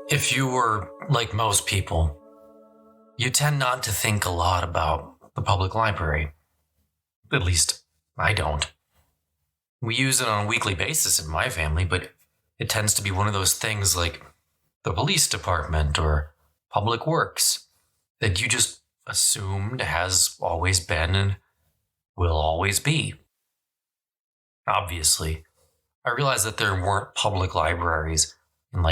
If you were like most people, you tend not to think a lot about the public library. At least, I don't. We use it on a weekly basis in my family, but it tends to be one of those things like the police department or public works that you just assumed has always been and will always be. Obviously, I realize that there weren't public libraries in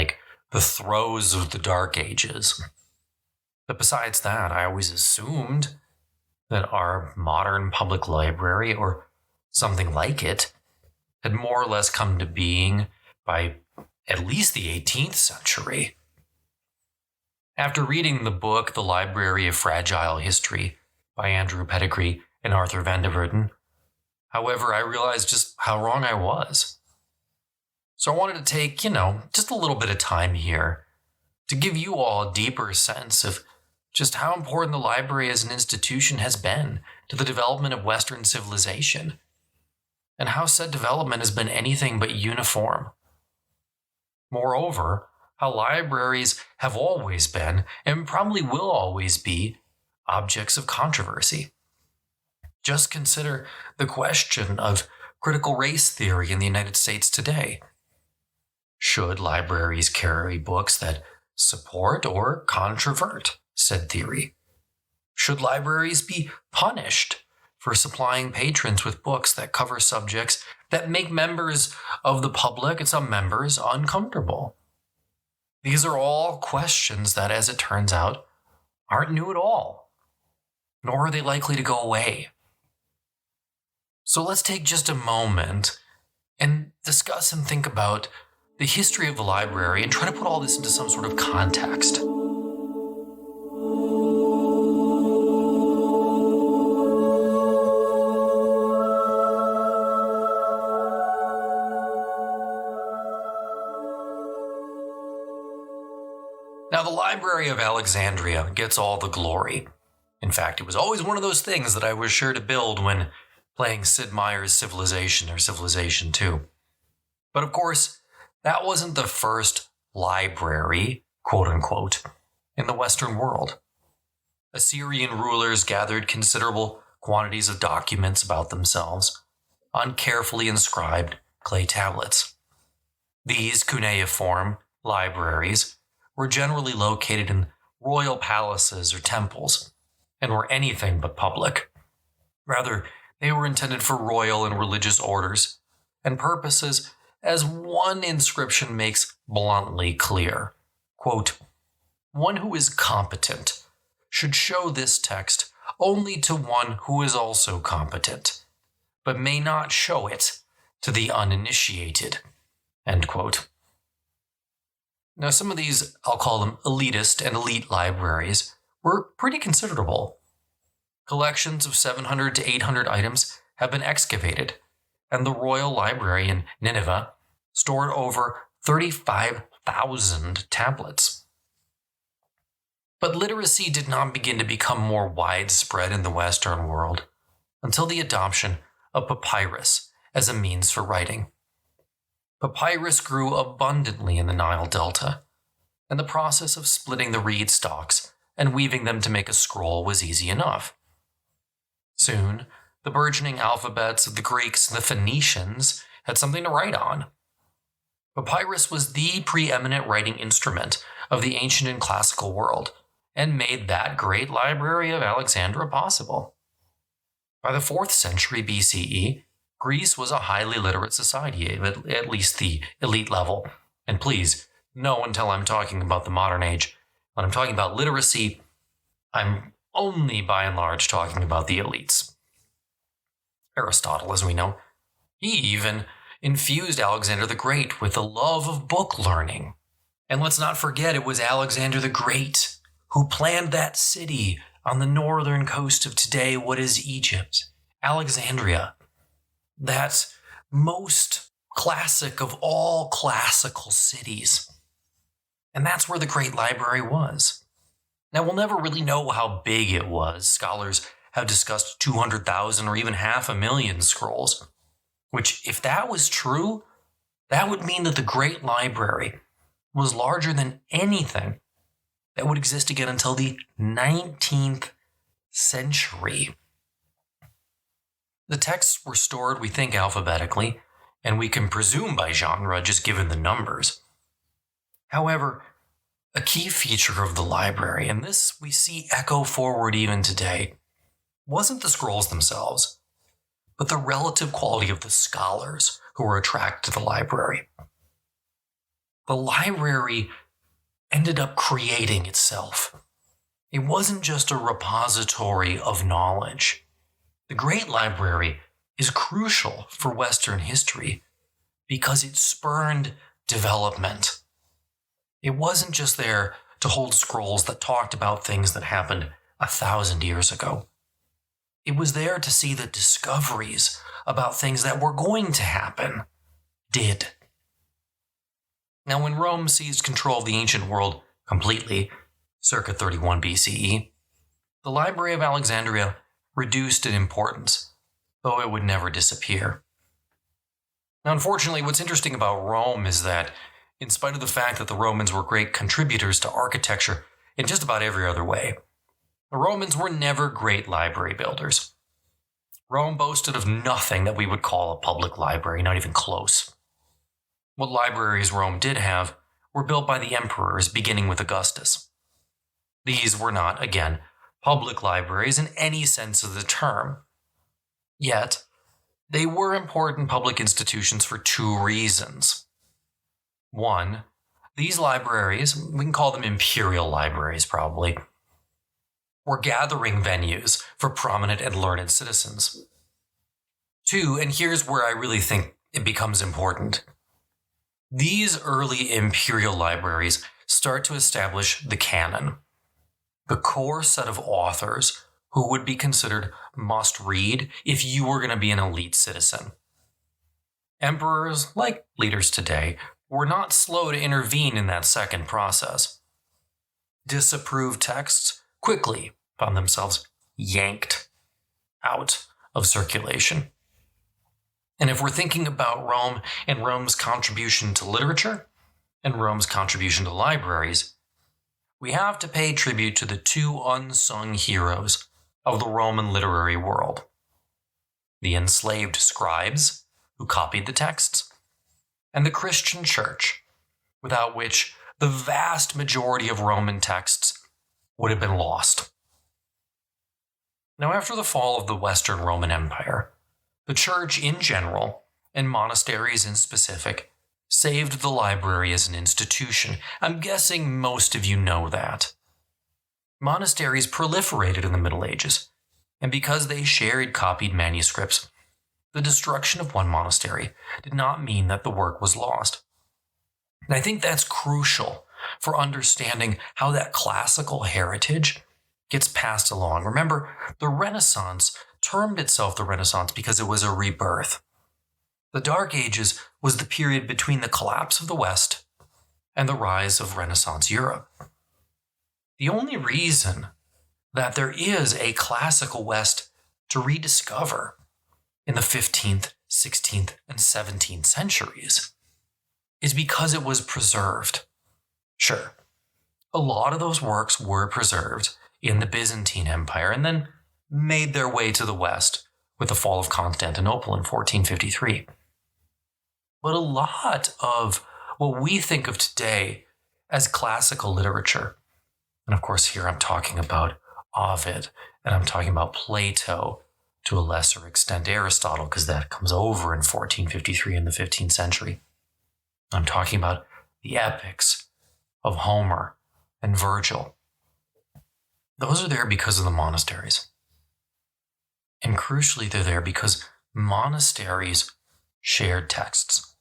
the throes of the Dark Ages. But besides that, I always assumed that our modern public library, or something like it, had more or less come to being by at least the 18th century. After reading the book The Library of Fragile History by Andrew Pettigrew and Arthur van der Verden, however, I realized just how wrong I was. So I wanted to take, just a little bit of time here to give you all a deeper sense of just how important the library as an institution has been to the development of Western civilization, and how said development has been anything but uniform. Moreover, how libraries have always been, and probably will always be, objects of controversy. Just consider the question of critical race theory in the United States today. Should libraries carry books that support or controvert said theory? Should libraries be punished for supplying patrons with books that cover subjects that make members of the public and some members uncomfortable? These are all questions that, as it turns out, aren't new at all, nor are they likely to go away. So let's take just a moment and discuss and think about the history of the library and try to put all this into some sort of context. Now, the Library of Alexandria gets all the glory. In fact, it was always one of those things that I was sure to build when playing Sid Meier's Civilization or Civilization 2. But of course, that wasn't the first library, quote unquote, in the Western world. Assyrian rulers gathered considerable quantities of documents about themselves on carefully inscribed clay tablets. These cuneiform libraries were generally located in royal palaces or temples, and were anything but public. Rather, they were intended for royal and religious orders and purposes, as one inscription makes bluntly clear. Quote, "One who is competent should show this text only to one who is also competent, but may not show it to the uninitiated." End quote. Now, some of these, I'll call them elitist and elite libraries, were pretty considerable. Collections of 700 to 800 items have been excavated, and the Royal Library in Nineveh stored over 35,000 tablets. But literacy did not begin to become more widespread in the Western world until the adoption of papyrus as a means for writing. Papyrus grew abundantly in the Nile Delta, and the process of splitting the reed stalks and weaving them to make a scroll was easy enough. Soon, the burgeoning alphabets of the Greeks and the Phoenicians had something to write on. Papyrus was the preeminent writing instrument of the ancient and classical world, and made that great library of Alexandria possible. By the 4th century BCE, Greece was a highly literate society, at least the elite level. And please, no until I'm talking about the modern age. When I'm talking about literacy, I'm only by and large talking about the elites. Aristotle, as we know, he even infused Alexander the Great with a love of book learning. And let's not forget, it was Alexander the Great who planned that city on the northern coast of today, what is Egypt, Alexandria. That most classic of all classical cities. And that's where the Great Library was. Now, we'll never really know how big it was. Scholars have discussed 200,000 or even 500,000 scrolls, which, if that was true, that would mean that the Great Library was larger than anything that would exist again until the 19th century. The texts were stored, we think, alphabetically, and we can presume by genre just given the numbers. However, a key feature of the library, and this we see echo forward even today, wasn't the scrolls themselves, but the relative quality of the scholars who were attracted to the library. The library ended up creating itself. It wasn't just a repository of knowledge. The Great Library is crucial for Western history because it spurned development. It wasn't just there to hold scrolls that talked about things that happened 1,000 years ago. It was there to see that discoveries about things that were going to happen did. Now, when Rome seized control of the ancient world completely, circa 31 BCE, the Library of Alexandria reduced in importance, though it would never disappear. Now, unfortunately, what's interesting about Rome is that, in spite of the fact that the Romans were great contributors to architecture in just about every other way, the Romans were never great library builders. Rome boasted of nothing that we would call a public library, not even close. What libraries Rome did have were built by the emperors, beginning with Augustus. These were not, again, public libraries in any sense of the term. Yet, they were important public institutions for two reasons. One, these libraries, we can call them imperial libraries probably, were gathering venues for prominent and learned citizens. Two, and here's where I really think it becomes important. These early imperial libraries start to establish the canon, the core set of authors who would be considered must read if you were going to be an elite citizen. Emperors, like leaders today, were not slow to intervene in that second process. Disapproved texts quickly found themselves yanked out of circulation. And if we're thinking about Rome and Rome's contribution to literature and Rome's contribution to libraries, we have to pay tribute to the two unsung heroes of the Roman literary world. The enslaved scribes, who copied the texts, and the Christian church, without which the vast majority of Roman texts would have been lost. Now, after the fall of the Western Roman Empire, the church in general, and monasteries in specific, saved the library as an institution. I'm guessing most of you know that. Monasteries proliferated in the Middle Ages, and because they shared copied manuscripts, the destruction of one monastery did not mean that the work was lost. And I think that's crucial for understanding how that classical heritage gets passed along. Remember, the Renaissance termed itself the Renaissance because it was a rebirth. The Dark Ages was the period between the collapse of the West and the rise of Renaissance Europe. The only reason that there is a classical West to rediscover in the 15th, 16th, and 17th centuries is because it was preserved. Sure, a lot of those works were preserved in the Byzantine Empire and then made their way to the West with the fall of Constantinople in 1453. But a lot of what we think of today as classical literature, and of course here I'm talking about Ovid, and I'm talking about Plato, to a lesser extent Aristotle, because that comes over in 1453 in the 15th century. I'm talking about the epics of Homer and Virgil. Those are there because of the monasteries. And crucially, they're there because monasteries shared texts.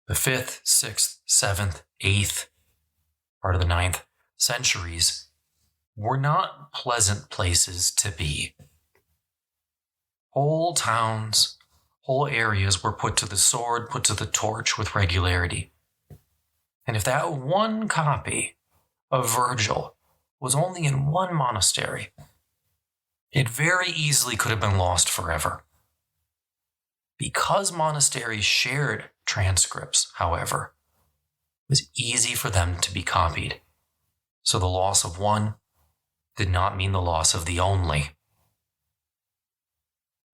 The 5th, 6th, 7th, 8th, part of the 9th centuries were not pleasant places to be. Whole towns, whole areas were put to the sword, put to the torch with regularity. And if that one copy of Virgil was only in one monastery, it very easily could have been lost forever. Because monasteries shared transcripts, however, was easy for them to be copied. So the loss of one did not mean the loss of the only.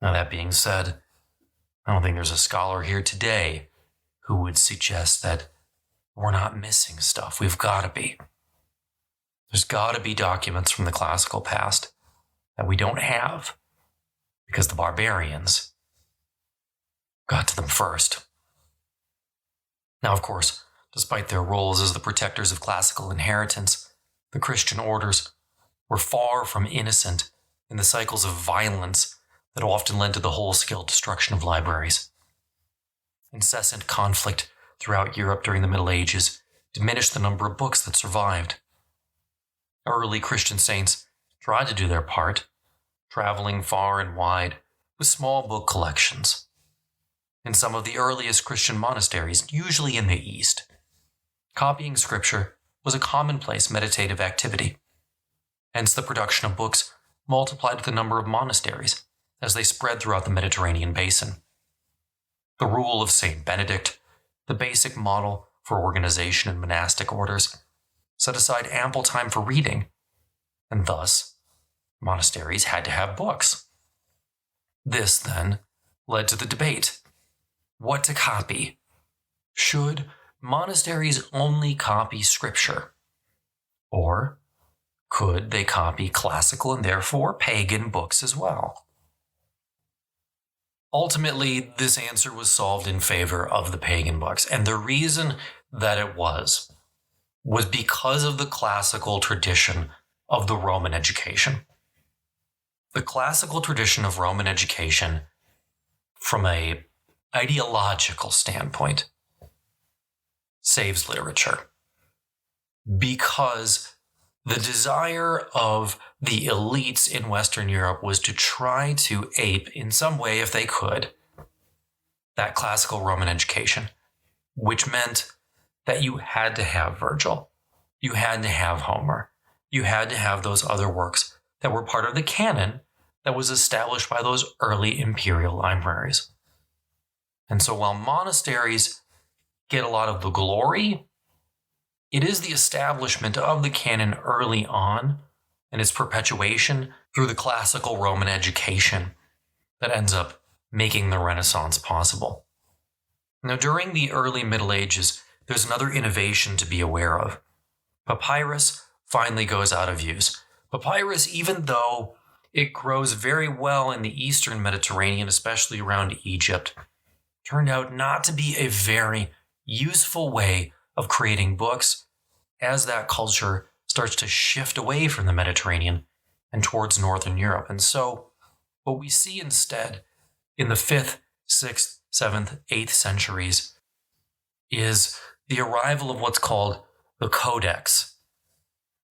Now, that being said, I don't think there's a scholar here today who would suggest that we're not missing stuff. We've got to be. There's got to be documents from the classical past that we don't have because the barbarians got to them first. Now, of course, despite their roles as the protectors of classical inheritance, the Christian orders were far from innocent in the cycles of violence that often led to the whole-scale destruction of libraries. Incessant conflict throughout Europe during the Middle Ages diminished the number of books that survived. Early Christian saints tried to do their part, traveling far and wide with small book collections. In some of the earliest Christian monasteries, usually in the East, copying scripture was a commonplace meditative activity. Hence, the production of books multiplied the number of monasteries as they spread throughout the Mediterranean basin. The rule of Saint Benedict, the basic model for organization in monastic orders, set aside ample time for reading, and thus, monasteries had to have books. This, then, led to the debate. What to copy? Should monasteries only copy scripture? Or could they copy classical and therefore pagan books as well? Ultimately, this answer was solved in favor of the pagan books, and the reason that it was because of the classical tradition of the Roman education. The classical tradition of Roman education, from an ideological standpoint, saves literature. Because the desire of the elites in Western Europe was to try to ape, in some way if they could, that classical Roman education, which meant that you had to have Virgil, you had to have Homer, you had to have those other works that were part of the canon that was established by those early imperial libraries. And so while monasteries get a lot of the glory, it is the establishment of the canon early on and its perpetuation through the classical Roman education that ends up making the Renaissance possible. Now, during the early Middle Ages, there's another innovation to be aware of. Papyrus finally goes out of use. Papyrus, even though it grows very well in the Eastern Mediterranean, especially around Egypt, turned out not to be a very useful way of creating books as that culture starts to shift away from the Mediterranean and towards Northern Europe. And so what we see instead in the 5th, 6th, 7th, 8th centuries is the arrival of what's called the Codex.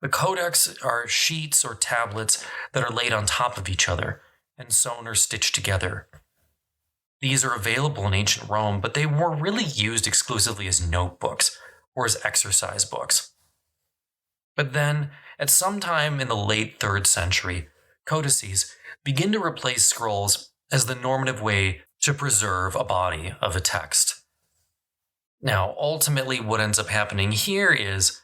The Codex are sheets or tablets that are laid on top of each other and sewn or stitched together. These are available in ancient Rome, but they were really used exclusively as notebooks or as exercise books. But then, at some time in the late 3rd century, codices begin to replace scrolls as the normative way to preserve a body of a text. Now, ultimately, what ends up happening here is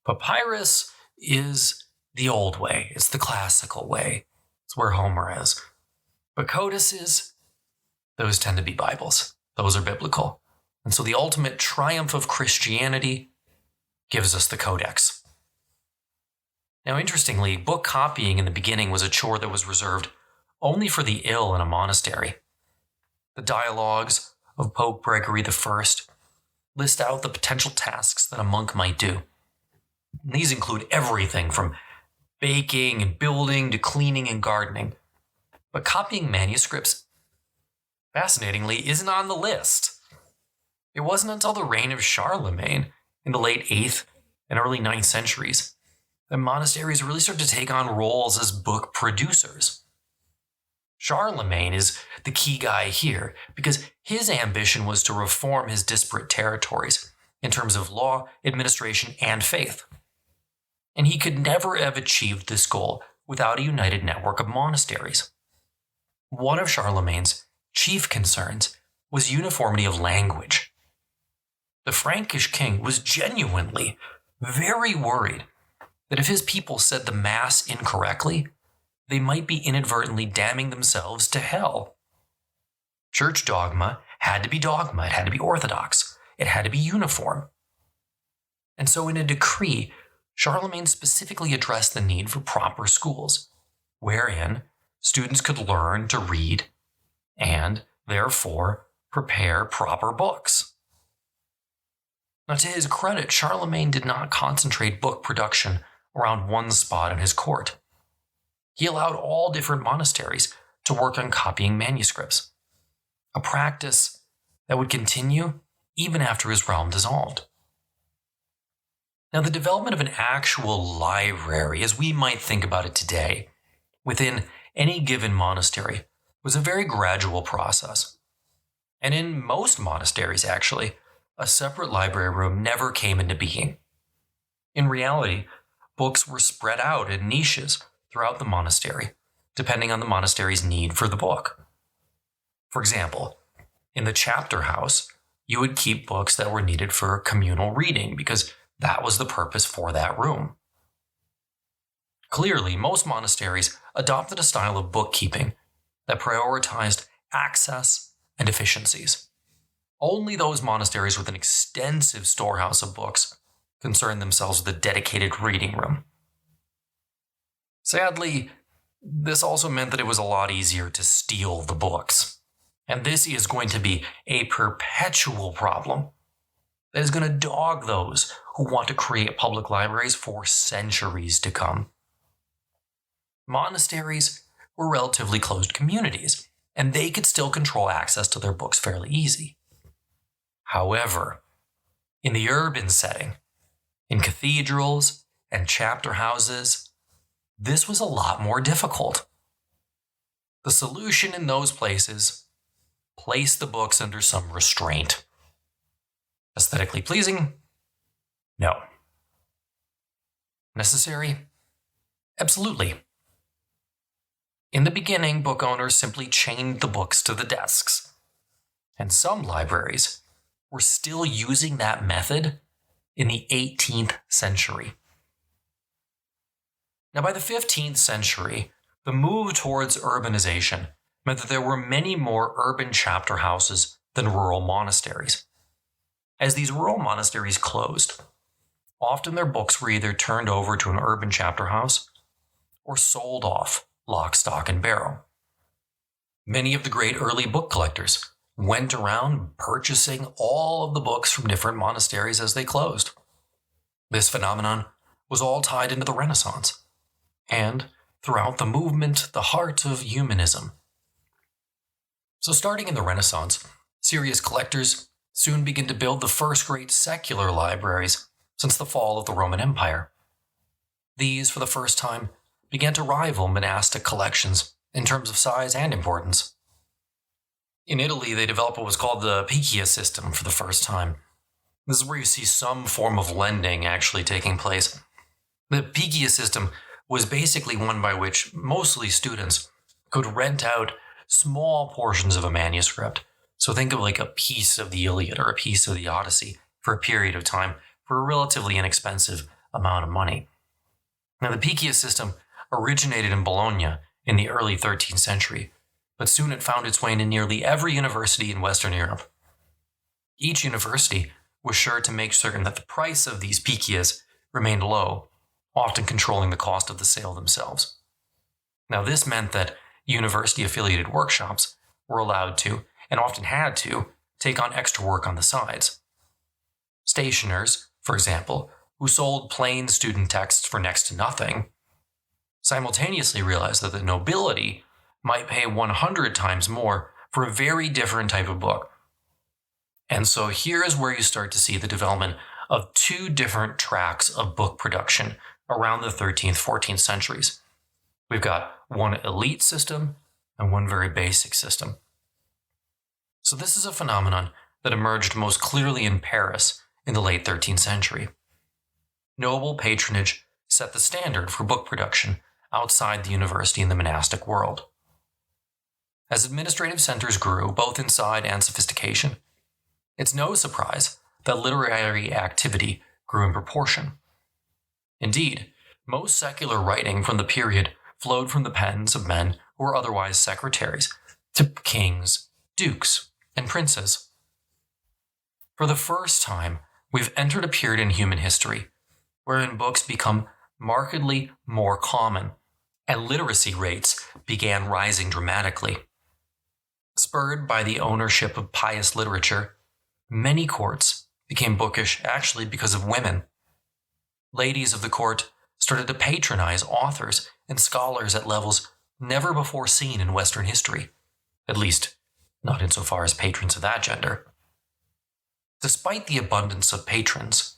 papyrus is the old way. It's the classical way. It's where Homer is. But codices, those tend to be Bibles. Those are biblical. And so the ultimate triumph of Christianity gives us the Codex. Now, interestingly, book copying in the beginning was a chore that was reserved only for the ill in a monastery. The dialogues of Pope Gregory I list out the potential tasks that a monk might do. And these include everything from baking and building to cleaning and gardening. But copying manuscripts, fascinatingly, isn't on the list. It wasn't until the reign of Charlemagne in the late 8th and early 9th centuries that monasteries really started to take on roles as book producers. Charlemagne is the key guy here because his ambition was to reform his disparate territories in terms of law, administration, and faith. And he could never have achieved this goal without a united network of monasteries. One of Charlemagne's chief concerns was uniformity of language. The Frankish king was genuinely very worried that if his people said the Mass incorrectly, they might be inadvertently damning themselves to hell. Church dogma had to be dogma, it had to be orthodox, it had to be uniform. And so in a decree, Charlemagne specifically addressed the need for proper schools, wherein students could learn to read and, therefore, prepare proper books. Now, to his credit, Charlemagne did not concentrate book production around one spot in his court. He allowed all different monasteries to work on copying manuscripts, a practice that would continue even after his realm dissolved. Now, the development of an actual library, as we might think about it today, within any given monastery was a very gradual process. And in most monasteries, actually, a separate library room never came into being. In reality, books were spread out in niches throughout the monastery, depending on the monastery's need for the book. For example, in the chapter house, you would keep books that were needed for communal reading because that was the purpose for that room. Clearly, most monasteries adopted a style of bookkeeping that prioritized access and efficiencies. Only those monasteries with an extensive storehouse of books concerned themselves with a dedicated reading room. Sadly, this also meant that it was a lot easier to steal the books. And this is going to be a perpetual problem that is going to dog those who want to create public libraries for centuries to come. Monasteries were relatively closed communities, and they could still control access to their books fairly easy. However, in the urban setting, in cathedrals and chapter houses, this was a lot more difficult. The solution in those places: place the books under some restraint. Aesthetically pleasing? No. Necessary? Absolutely. In the beginning, book owners simply chained the books to the desks. And some libraries were still using that method in the 18th century. Now, by the 15th century, the move towards urbanization meant that there were many more urban chapter houses than rural monasteries. As these rural monasteries closed, often their books were either turned over to an urban chapter house or sold off lock, stock, and barrel. Many of the great early book collectors went around purchasing all of the books from different monasteries as they closed. This phenomenon was all tied into the Renaissance, and throughout the movement, the heart of humanism. So starting in the Renaissance, serious collectors soon began to build the first great secular libraries since the fall of the Roman Empire. These, for the first time, began to rival monastic collections in terms of size and importance. In Italy, they developed what was called the Pikia System for the first time. This is where you see some form of lending actually taking place. The Pikia System was basically one by which mostly students could rent out small portions of a manuscript. So think of like a piece of the Iliad or a piece of the Odyssey for a period of time for a relatively inexpensive amount of money. Now, the Pikia System originated in Bologna in the early 13th century, but soon it found its way into nearly every university in Western Europe. Each university was sure to make certain that the price of these Pikias remained low, often controlling the cost of the sale themselves. Now, this meant that university-affiliated workshops were allowed to, and often had to, take on extra work on the sides. Stationers, for example, who sold plain student texts for next to nothing, simultaneously realized that the nobility might pay 100 times more for a very different type of book. And so here is where you start to see the development of two different tracks of book production around the 13th, 14th centuries. We've got one elite system and one very basic system. So this is a phenomenon that emerged most clearly in Paris in the late 13th century. Noble patronage set the standard for book production outside the university and the monastic world. As administrative centers grew, both in size and sophistication, it's no surprise that literary activity grew in proportion. Indeed, most secular writing from the period flowed from the pens of men who were otherwise secretaries to kings, dukes, and princes. For the first time, we've entered a period in human history wherein books become markedly more common and literacy rates began rising dramatically. Spurred by the ownership of pious literature, many courts became bookish actually because of women. Ladies of the court started to patronize authors and scholars at levels never before seen in Western history, at least not insofar as patrons of that gender. Despite the abundance of patrons,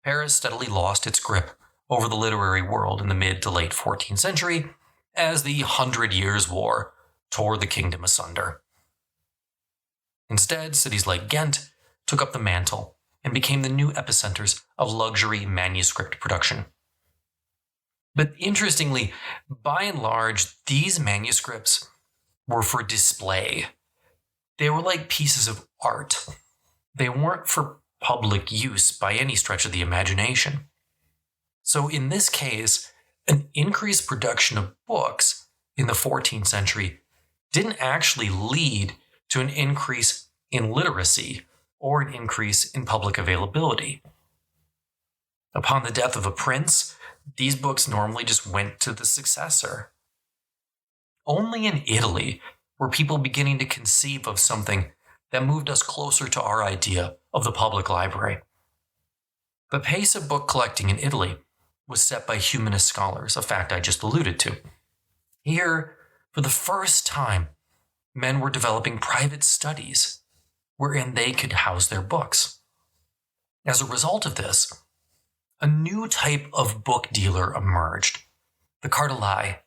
Paris steadily lost its grip over the literary world in the mid to late 14th century as the 100 Years' War tore the kingdom asunder. Instead, cities like Ghent took up the mantle and became the new epicenters of luxury manuscript production. But interestingly, by and large, these manuscripts were for display. They were like pieces of art. They weren't for public use by any stretch of the imagination. So in this case, an increased production of books in the 14th century didn't actually lead to an increase in literacy or an increase in public availability. Upon the death of a prince, these books normally just went to the successor. Only in Italy were people beginning to conceive of something that moved us closer to our idea of the public library. The pace of book collecting in Italy was set by humanist scholars, a fact I just alluded to. Here, for the first time, men were developing private studies wherein they could house their books. As a result of this, a new type of book dealer emerged, the cartellai.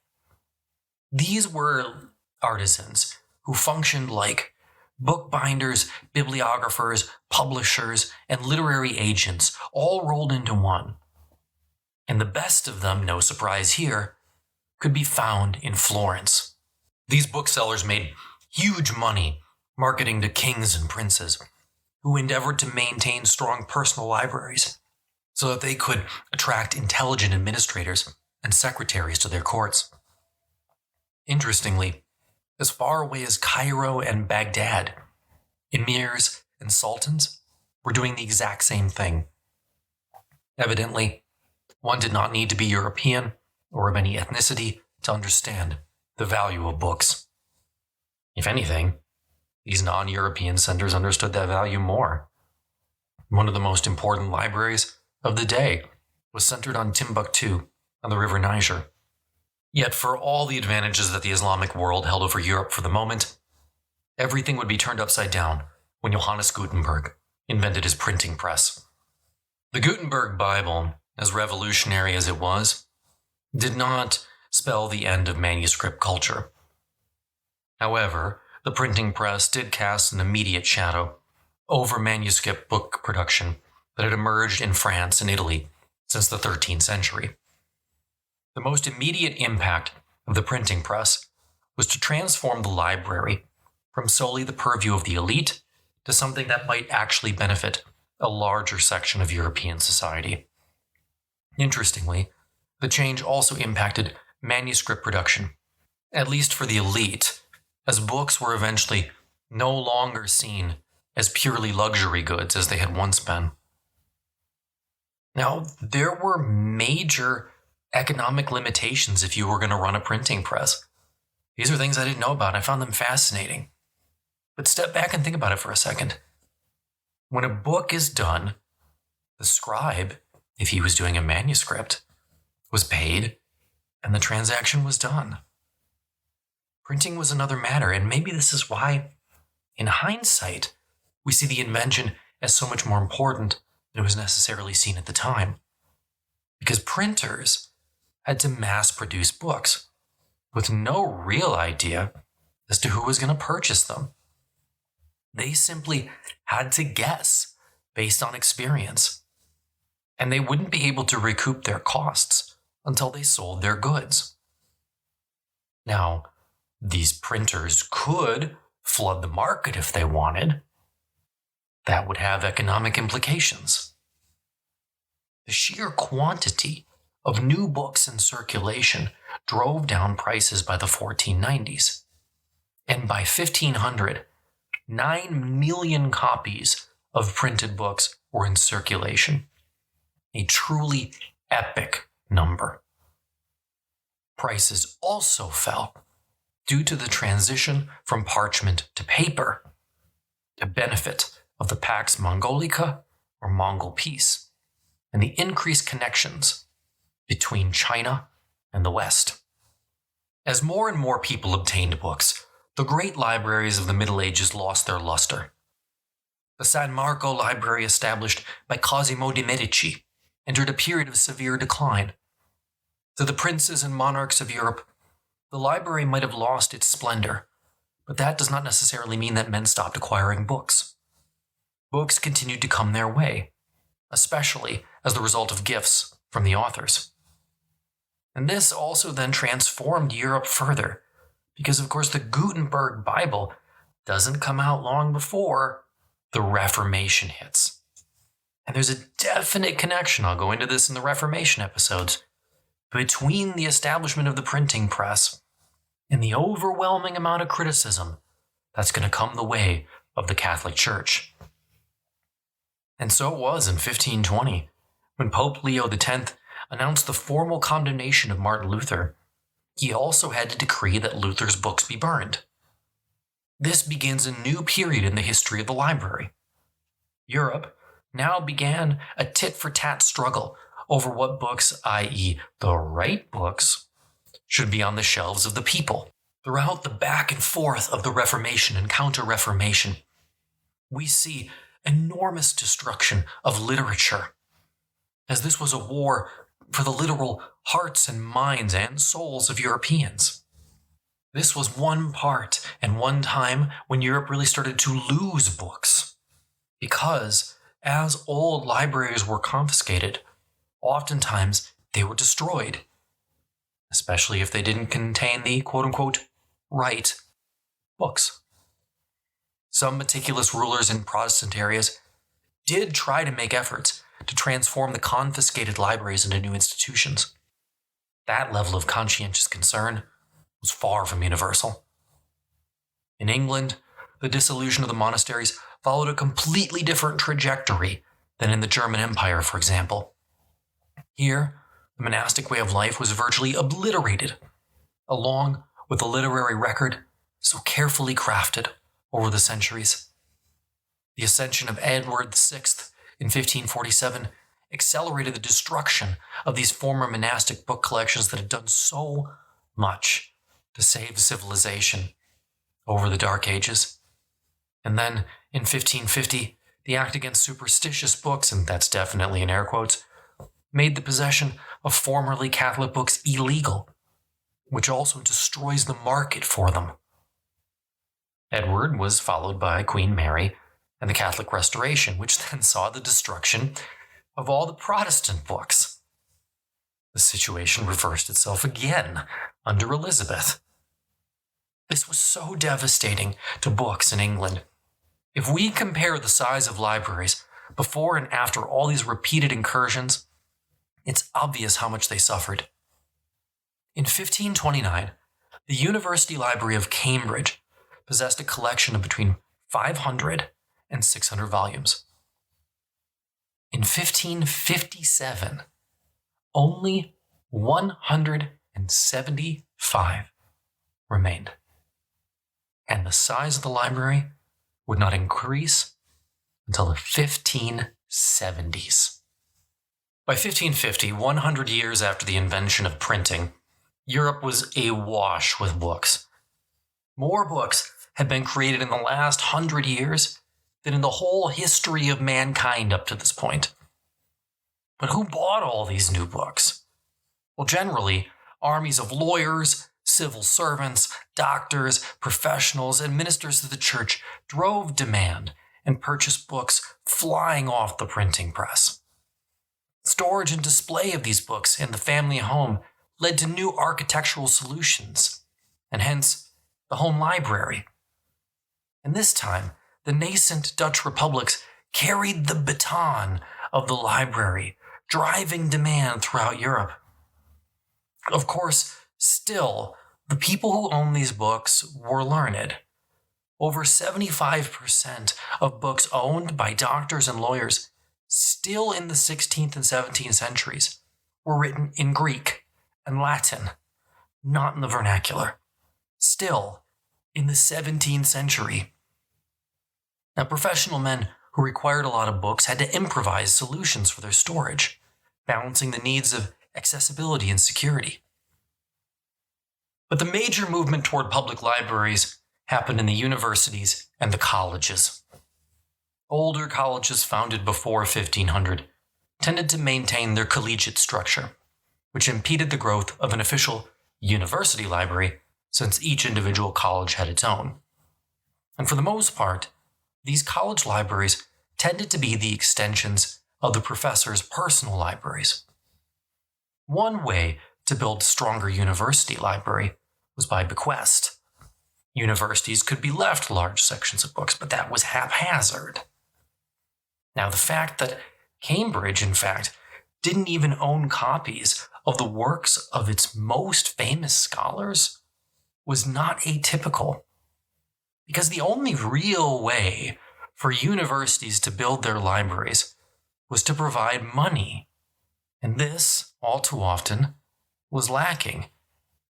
These were artisans who functioned like bookbinders, bibliographers, publishers, and literary agents, all rolled into one. And the best of them, no surprise here, could be found in Florence. These booksellers made huge money marketing to kings and princes, who endeavored to maintain strong personal libraries so that they could attract intelligent administrators and secretaries to their courts. Interestingly, as far away as Cairo and Baghdad, emirs and sultans were doing the exact same thing. Evidently, one did not need to be European or of any ethnicity to understand the value of books. If anything, these non-European centers understood that value more. One of the most important libraries of the day was centered on Timbuktu on the river Niger. Yet for all the advantages that the Islamic world held over Europe for the moment, everything would be turned upside down when Johannes Gutenberg invented his printing press. The Gutenberg Bible, as revolutionary as it was, did not spell the end of manuscript culture. However, the printing press did cast an immediate shadow over manuscript book production that had emerged in France and Italy since the 13th century. The most immediate impact of the printing press was to transform the library from solely the purview of the elite to something that might actually benefit a larger section of European society. Interestingly, the change also impacted manuscript production, at least for the elite, as books were eventually no longer seen as purely luxury goods as they had once been. Now, there were major economic limitations if you were going to run a printing press. These are things I didn't know about. I found them fascinating. But step back and think about it for a second. When a book is done, the scribe, if he was doing a manuscript, was paid and the transaction was done. Printing was another matter, and maybe this is why, in hindsight, we see the invention as so much more important than it was necessarily seen at the time. Because printers had to mass produce books with no real idea as to who was going to purchase them. They simply had to guess based on experience, and they wouldn't be able to recoup their costs until they sold their goods. Now, these printers could flood the market if they wanted. That would have economic implications. The sheer quantity of new books in circulation drove down prices by the 1490s. And by 1500, 9 million copies of printed books were in circulation. A truly epic number. Prices also fell due to the transition from parchment to paper, the benefit of the Pax Mongolica, or Mongol peace, and the increased connections between China and the West. As more and more people obtained books, the great libraries of the Middle Ages lost their luster. The San Marco Library, established by Cosimo de' Medici, entered a period of severe decline. To the princes and monarchs of Europe, the library might have lost its splendor, but that does not necessarily mean that men stopped acquiring books. Books continued to come their way, especially as the result of gifts from the authors. And this also then transformed Europe further, because of course the Gutenberg Bible doesn't come out long before the Reformation hits. And there's a definite connection, I'll go into this in the Reformation episodes, between the establishment of the printing press and the overwhelming amount of criticism that's going to come the way of the Catholic Church. And so it was in 1520, when Pope Leo X announced the formal condemnation of Martin Luther. He also had to decree that Luther's books be burned. This begins a new period in the history of the library. Europe now began a tit-for-tat struggle over what books, i.e. the right books, should be on the shelves of the people. Throughout the back and forth of the Reformation and Counter-Reformation, we see enormous destruction of literature, as this was a war for the literal hearts and minds and souls of Europeans. This was one part and one time when Europe really started to lose books, because as old libraries were confiscated, oftentimes they were destroyed, especially if they didn't contain the quote-unquote right books. Some meticulous rulers in Protestant areas did try to make efforts to transform the confiscated libraries into new institutions. That level of conscientious concern was far from universal. In England, the dissolution of the monasteries followed a completely different trajectory than in the German Empire, for example. Here, the monastic way of life was virtually obliterated, along with the literary record so carefully crafted over the centuries. The ascension of Edward VI in 1547 accelerated the destruction of these former monastic book collections that had done so much to save civilization over the Dark Ages. And then, in 1550, the Act Against Superstitious Books, and that's definitely in air quotes, made the possession of formerly Catholic books illegal, which also destroys the market for them. Edward was followed by Queen Mary and the Catholic Restoration, which then saw the destruction of all the Protestant books. The situation reversed itself again under Elizabeth. This was so devastating to books in England. If we compare the size of libraries before and after all these repeated incursions, it's obvious how much they suffered. In 1529, the University Library of Cambridge possessed a collection of between 500 and 600 volumes. In 1557, only 175 remained. And the size of the library would not increase until the 1570s. By 1550, 100 years after the invention of printing, Europe was awash with books. More books had been created in the last 100 years than in the whole history of mankind up to this point. But who bought all these new books? Well, generally, armies of lawyers, civil servants, doctors, professionals, and ministers of the church drove demand and purchased books flying off the printing press. Storage and display of these books in the family home led to new architectural solutions, and hence the home library. And this time, the nascent Dutch republics carried the baton of the library, driving demand throughout Europe. Of course, still, the people who owned these books were learned. Over 75% of books owned by doctors and lawyers, still in the 16th and 17th centuries, were written in Greek and Latin, not in the vernacular. Still, in the 17th century. Now, professional men who required a lot of books had to improvise solutions for their storage, balancing the needs of accessibility and security. But the major movement toward public libraries happened in the universities and the colleges. Older colleges founded before 1500 tended to maintain their collegiate structure, which impeded the growth of an official university library since each individual college had its own. And for the most part, these college libraries tended to be the extensions of the professors' personal libraries. One way to build a stronger university library was by bequest. Universities could be left large sections of books, but that was haphazard. Now, the fact that Cambridge, in fact, didn't even own copies of the works of its most famous scholars was not atypical, because the only real way for universities to build their libraries was to provide money, and this, all too often, was lacking,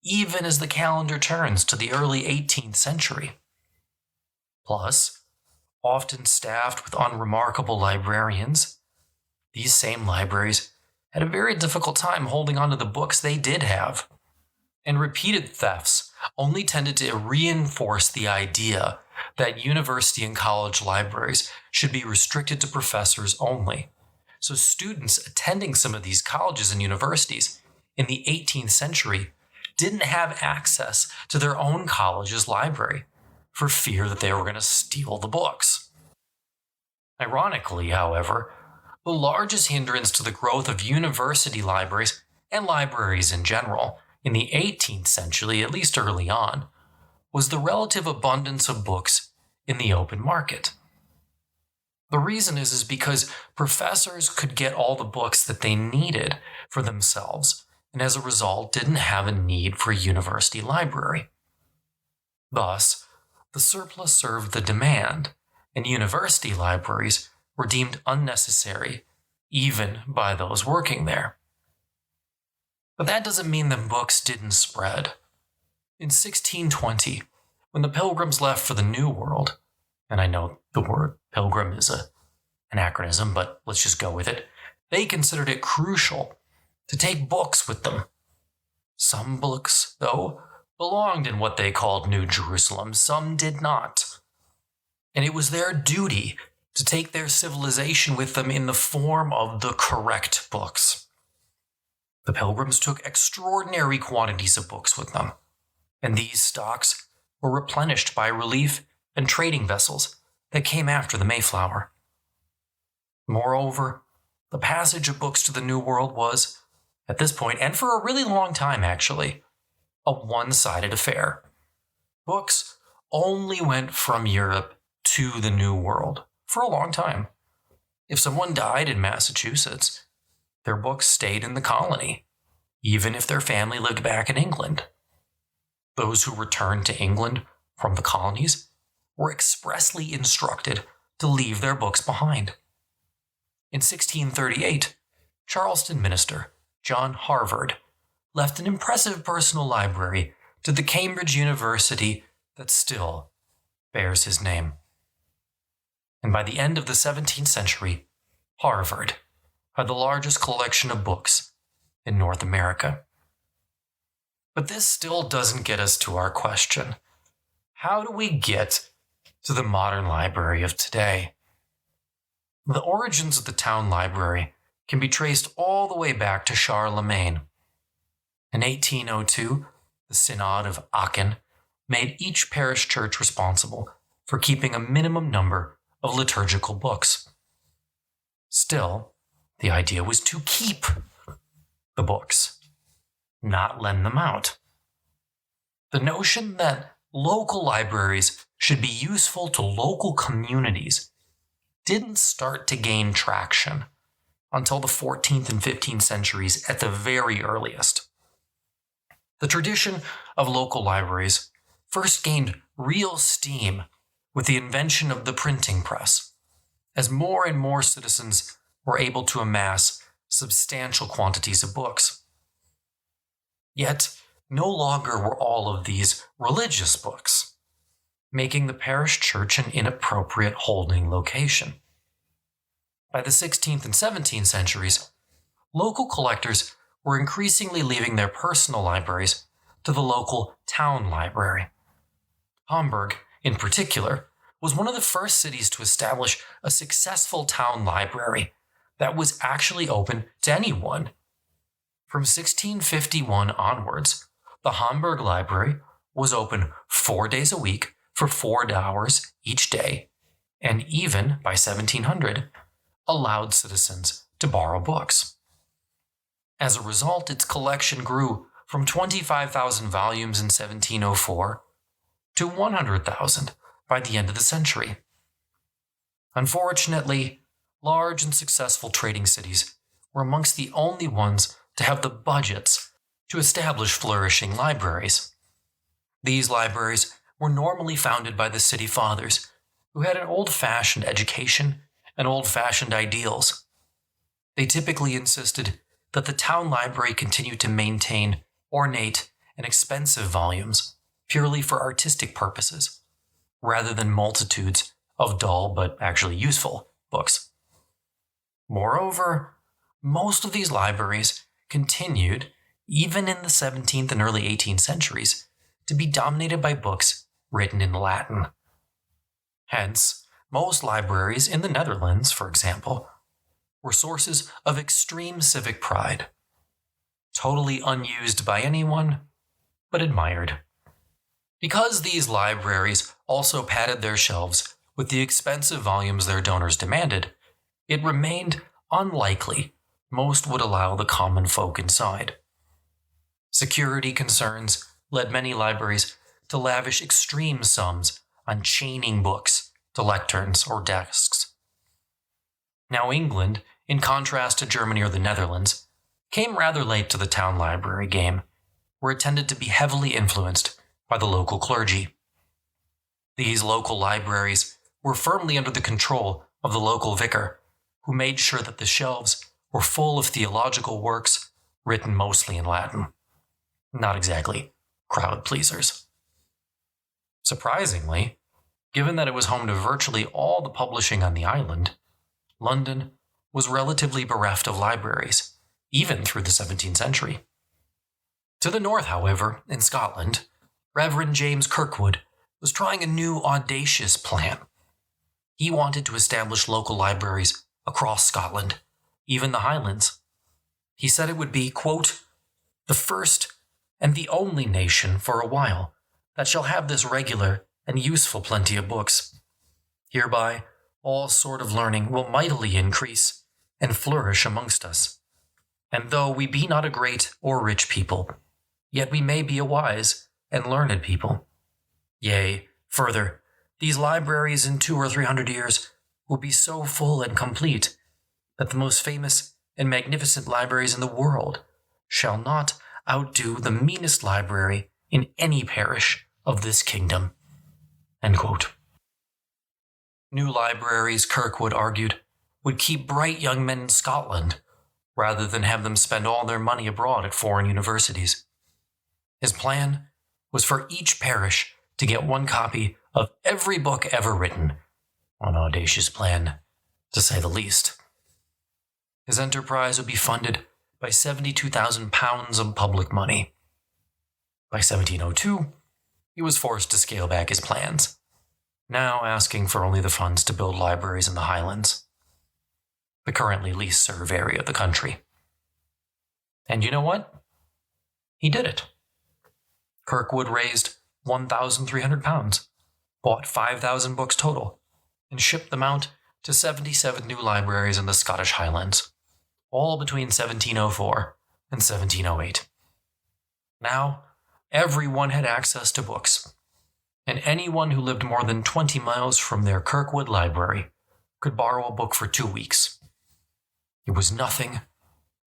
even as the calendar turns to the early 18th century. Plus, often staffed with unremarkable librarians, these same libraries had a very difficult time holding on to the books they did have, and repeated thefts only tended to reinforce the idea that university and college libraries should be restricted to professors only. So students attending some of these colleges and universities in the 18th century didn't have access to their own college's library for fear that they were going to steal the books. Ironically, however, the largest hindrance to the growth of university libraries and libraries in general in the 18th century, at least early on, was the relative abundance of books in the open market. The reason is because professors could get all the books that they needed for themselves, and as a result didn't have a need for a university library. Thus, the surplus served the demand, and university libraries were deemed unnecessary, even by those working there. But that doesn't mean that books didn't spread. In 1620, when the Pilgrims left for the New World, and I know the word pilgrim is an anachronism, but let's just go with it, they considered it crucial to take books with them. Some books, though, belonged in what they called New Jerusalem, some did not. And it was their duty to take their civilization with them in the form of the correct books. The Pilgrims took extraordinary quantities of books with them, and these stocks were replenished by relief and trading vessels that came after the Mayflower. Moreover, the passage of books to the New World was, at this point, and for a really long time actually, a one-sided affair. Books only went from Europe to the New World for a long time. If someone died in Massachusetts, their books stayed in the colony, even if their family lived back in England. Those who returned to England from the colonies were expressly instructed to leave their books behind. In 1638, Charleston minister John Harvard left an impressive personal library to the Cambridge University that still bears his name. And by the end of the 17th century, Harvard had the largest collection of books in North America. But this still doesn't get us to our question. How do we get to the modern library of today? The origins of the town library can be traced all the way back to Charlemagne. In 1802, the Synod of Aachen made each parish church responsible for keeping a minimum number of liturgical books. Still, the idea was to keep the books, not lend them out. The notion that local libraries should be useful to local communities didn't start to gain traction until the 14th and 15th centuries at the very earliest. The tradition of local libraries first gained real steam with the invention of the printing press, as more and more citizens were able to amass substantial quantities of books. Yet, no longer were all of these religious books, making the parish church an inappropriate holding location. By the 16th and 17th centuries, local collectors were increasingly leaving their personal libraries to the local town library. Hamburg, in particular, was one of the first cities to establish a successful town library that was actually open to anyone. From 1651 onwards, the Hamburg Library was open 4 days a week for 4 hours each day, and even by 1700, allowed citizens to borrow books. As a result, its collection grew from 25,000 volumes in 1704 to 100,000 by the end of the century. Unfortunately, large and successful trading cities were amongst the only ones to have the budgets to establish flourishing libraries. These libraries were normally founded by the city fathers, who had an old-fashioned education and old-fashioned ideals. They typically insisted that the town library continue to maintain ornate and expensive volumes purely for artistic purposes, rather than multitudes of dull but actually useful books. Moreover, most of these libraries continued, even in the 17th and early 18th centuries, to be dominated by books written in Latin. Hence, most libraries in the Netherlands, for example, were sources of extreme civic pride, totally unused by anyone, but admired. Because these libraries also padded their shelves with the expensive volumes their donors demanded, it remained unlikely most would allow the common folk inside. Security concerns led many libraries to lavish extreme sums on chaining books to lecterns or desks. Now England, in contrast to Germany or the Netherlands, came rather late to the town library game, where it tended to be heavily influenced by the local clergy. These local libraries were firmly under the control of the local vicar, who made sure that the shelves were full of theological works written mostly in Latin. Not exactly crowd pleasers. Surprisingly, given that it was home to virtually all the publishing on the island, London was relatively bereft of libraries, even through the 17th century. To the north, however, in Scotland, Reverend James Kirkwood was trying a new audacious plan. He wanted to establish local libraries across Scotland, even the Highlands. He said it would be, quote, "the first and the only nation for a while that shall have this regular and useful plenty of books. Hereby all sort of learning will mightily increase and flourish amongst us. And though we be not a great or rich people, yet we may be a wise and learned people. Yea, further, these libraries in 200 or 300 years will be so full and complete that the most famous and magnificent libraries in the world shall not outdo the meanest library in any parish of this kingdom." End quote. New libraries, Kirkwood argued, would keep bright young men in Scotland, rather than have them spend all their money abroad at foreign universities. His plan was for each parish to get one copy of every book ever written, an audacious plan, to say the least. His enterprise would be funded by £72,000 of public money. By 1702, he was forced to scale back his plans, now asking for only the funds to build libraries in the Highlands, the currently least served area of the country. And you know what? He did it. Kirkwood raised £1,300, bought 5,000 books total, and shipped them out to 77 new libraries in the Scottish Highlands, all between 1704 and 1708. Now, everyone had access to books, and anyone who lived more than 20 miles from their Kirkwood library could borrow a book for 2 weeks. It was nothing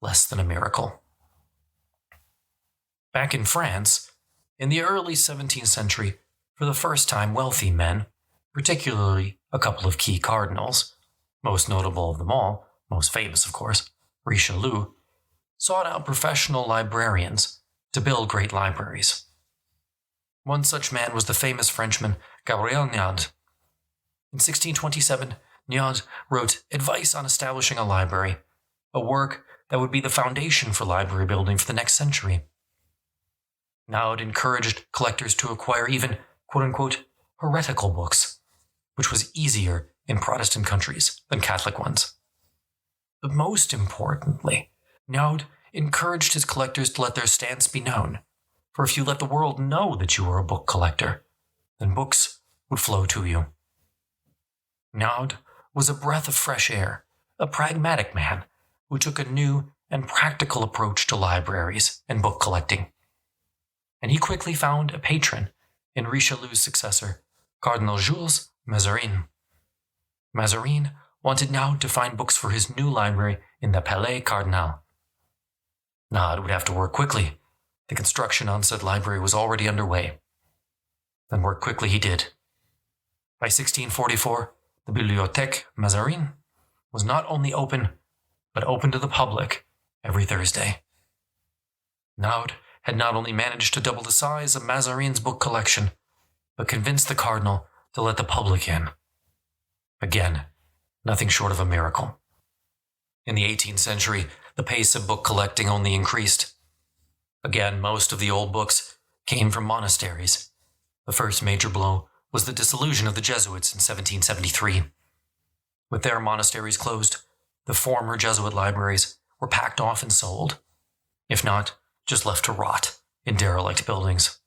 less than a miracle. Back in France, in the early 17th century, for the first time, wealthy men, particularly a couple of key cardinals, most notable of them all, most famous of course, Richelieu, sought out professional librarians to build great libraries. One such man was the famous Frenchman Gabriel Niad. In 1627, Niad wrote Advice on Establishing a Library, a work that would be the foundation for library building for the next century. Niad encouraged collectors to acquire even, quote-unquote, heretical books, which was easier in Protestant countries than Catholic ones. But most importantly, Niad encouraged his collectors to let their stance be known, for if you let the world know that you were a book collector, then books would flow to you. Niad was a breath of fresh air, a pragmatic man who took a new and practical approach to libraries and book collecting. And he quickly found a patron in Richelieu's successor, Cardinal Jules Mazarin. Mazarin wanted Niad to find books for his new library in the Palais Cardinal. Niad would have to work quickly. The construction on said library was already underway. Then work quickly he did. By 1644, the Bibliothèque Mazarin was not only open, but open to the public every Thursday. Niad had not only managed to double the size of Mazarin's book collection, but convinced the cardinal to let the public in. Again, nothing short of a miracle. In the 18th century, the pace of book collecting only increased. Again, most of the old books came from monasteries. The first major blow was the dissolution of the Jesuits in 1773. With their monasteries closed, the former Jesuit libraries were packed off and sold, if not, just left to rot in derelict buildings.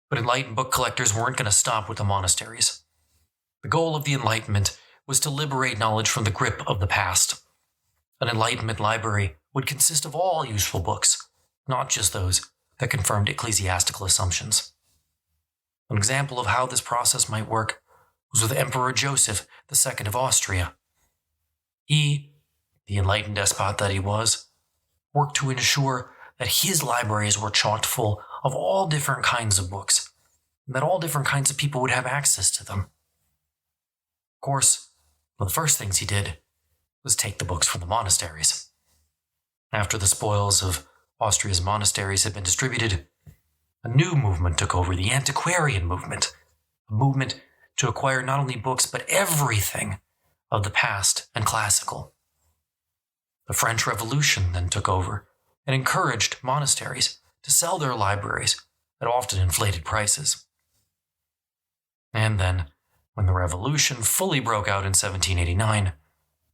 But enlightened book collectors weren't going to stop with the monasteries. The goal of the Enlightenment was to liberate knowledge from the grip of the past. An Enlightenment library would consist of all useful books, not just those that confirmed ecclesiastical assumptions. An example of how this process might work was with Emperor Joseph II of Austria. He, the enlightened despot that he was, worked to ensure that his libraries were chock full of all different kinds of books, and that all different kinds of people would have access to them. Of course, one of the first things he did was take the books from the monasteries. After the spoils of Austria's monasteries had been distributed, a new movement took over, the Antiquarian Movement, a movement to acquire not only books but everything of the past and classical. The French Revolution then took over and encouraged monasteries to sell their libraries at often inflated prices. And then, when the revolution fully broke out in 1789,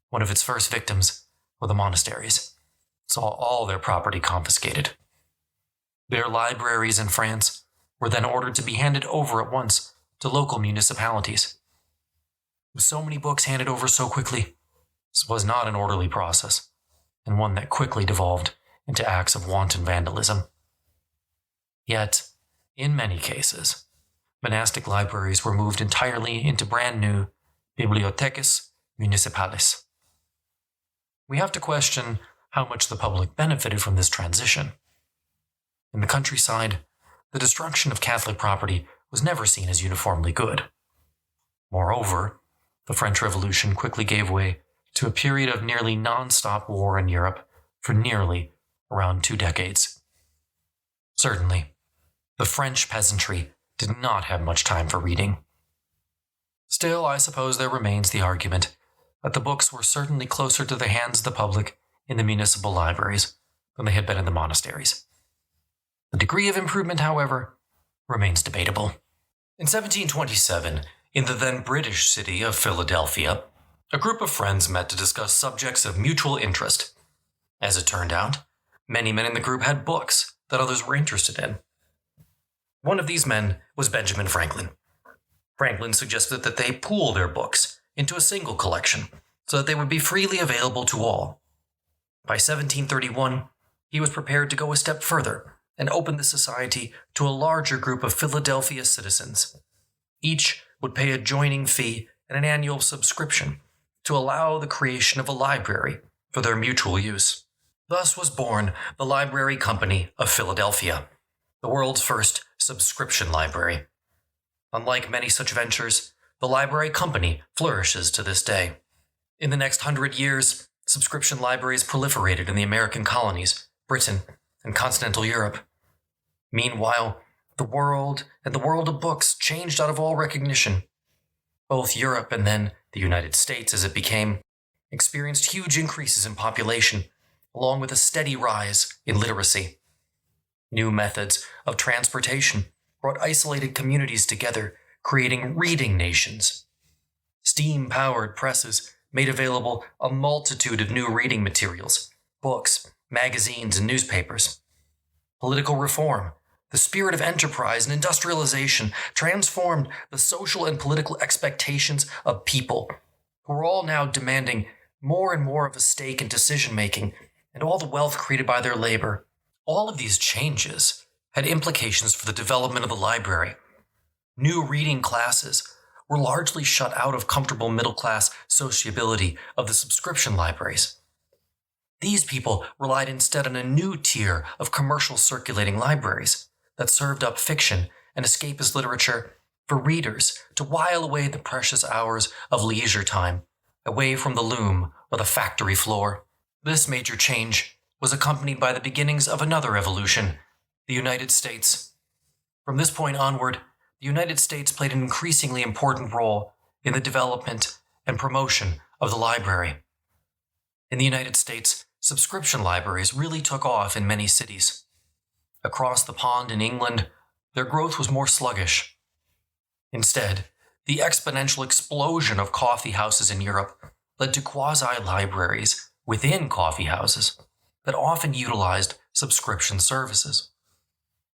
one of its first victims were the monasteries, saw all their property confiscated. Their libraries in France were then ordered to be handed over at once to local municipalities. With so many books handed over so quickly, this was not an orderly process, and one that quickly devolved into acts of wanton vandalism. Yet, in many cases, monastic libraries were moved entirely into brand new bibliotheques municipales. We have to question how much the public benefited from this transition. In the countryside, the destruction of Catholic property was never seen as uniformly good. Moreover, the French Revolution quickly gave way to a period of nearly non-stop war in Europe for nearly around 2 decades. Certainly, the French peasantry did not have much time for reading. Still, I suppose there remains the argument that the books were certainly closer to the hands of the public in the municipal libraries than they had been in the monasteries. The degree of improvement, however, remains debatable. In 1727, in the then British city of Philadelphia, a group of friends met to discuss subjects of mutual interest. As it turned out, many men in the group had books that others were interested in. One of these men was Benjamin Franklin. Franklin suggested that they pool their books into a single collection so that they would be freely available to all. By 1731, he was prepared to go a step further and open the society to a larger group of Philadelphia citizens. Each would pay a joining fee and an annual subscription to allow the creation of a library for their mutual use. Thus was born the Library Company of Philadelphia, the world's first subscription library. Unlike many such ventures, the Library Company flourishes to this day. In the next 100 years, subscription libraries proliferated in the American colonies, Britain, and continental Europe. Meanwhile, the world of books changed out of all recognition. Both Europe and then the United States, as it became, experienced huge increases in population, along with a steady rise in literacy. New methods of transportation brought isolated communities together, creating reading nations. Steam-powered presses made available a multitude of new reading materials, books, magazines, and newspapers. Political reform, the spirit of enterprise and industrialization transformed the social and political expectations of people, who were all now demanding more and more of a stake in decision-making and all the wealth created by their labor. All of these changes had implications for the development of the library. New reading classes were largely shut out of comfortable middle-class sociability of the subscription libraries. These people relied instead on a new tier of commercial circulating libraries that served up fiction and escapist literature for readers to while away the precious hours of leisure time, away from the loom or the factory floor. This major change was accompanied by the beginnings of another evolution, the United States. From this point onward, the United States played an increasingly important role in the development and promotion of the library. In the United States, subscription libraries really took off in many cities. Across the pond in England, their growth was more sluggish. Instead, the exponential explosion of coffee houses in Europe led to quasi-libraries within coffee houses that often utilized subscription services.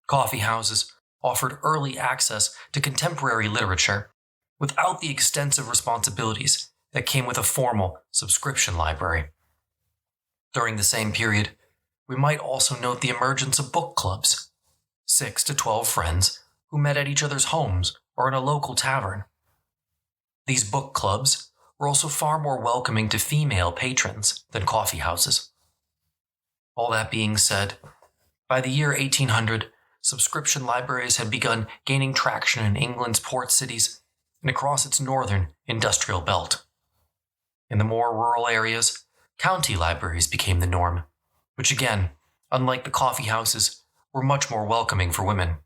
Coffee houses offered early access to contemporary literature without the extensive responsibilities that came with a formal subscription library. During the same period, we might also note the emergence of book clubs, 6 to 12 friends who met at each other's homes or in a local tavern. These book clubs were also far more welcoming to female patrons than coffee houses. All that being said, by the year 1800, subscription libraries had begun gaining traction in England's port cities and across its northern industrial belt. In the more rural areas, county libraries became the norm, which again, unlike the coffee houses, were much more welcoming for women.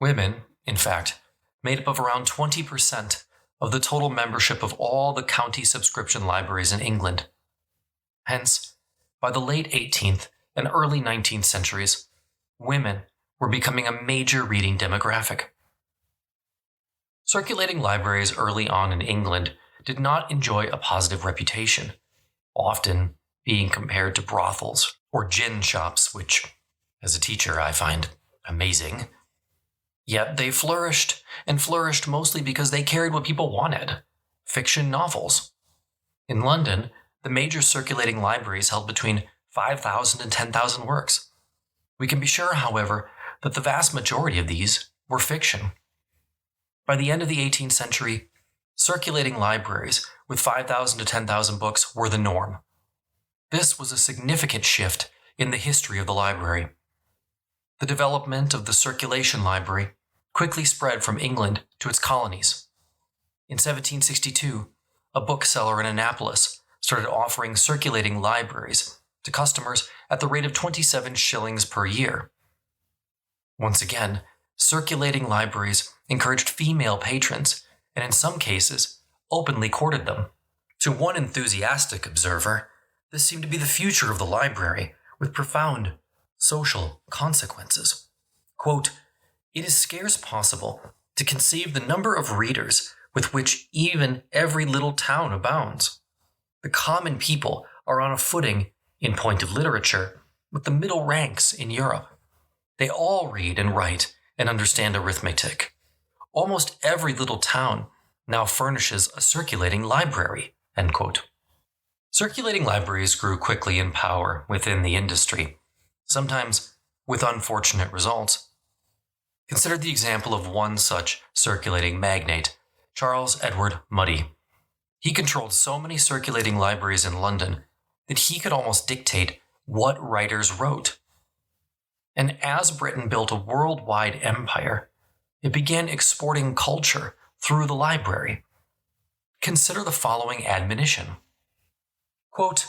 Women, in fact, made up of around 20% of the total membership of all the county subscription libraries in England. Hence, by the late 18th and early 19th centuries, women were becoming a major reading demographic. Circulating libraries early on in England did not enjoy a positive reputation, often being compared to brothels or gin shops, which, as a teacher, I find amazing. Yet they flourished, and flourished mostly because they carried what people wanted: fiction novels. In London, the major circulating libraries held between 5,000 and 10,000 works. We can be sure, however, that the vast majority of these were fiction. By the end of the 18th century, circulating libraries with 5,000 to 10,000 books were the norm. This was a significant shift in the history of the library. The development of the circulation library quickly spread from England to its colonies. In 1762, a bookseller in Annapolis started offering circulating libraries to customers at the rate of 27 shillings per year. Once again, circulating libraries encouraged female patrons, and in some cases, openly courted them. To one enthusiastic observer, this seemed to be the future of the library, with profound social consequences. Quote, "It is scarce possible to conceive the number of readers with which even every little town abounds. The common people are on a footing, in point of literature, with the middle ranks in Europe. They all read and write and understand arithmetic. Almost every little town now furnishes a circulating library." End quote. Circulating libraries grew quickly in power within the industry, sometimes with unfortunate results. Consider the example of one such circulating magnate, Charles Edward Mudie. He controlled so many circulating libraries in London that he could almost dictate what writers wrote. And as Britain built a worldwide empire, it began exporting culture through the library. Consider the following admonition. Quote,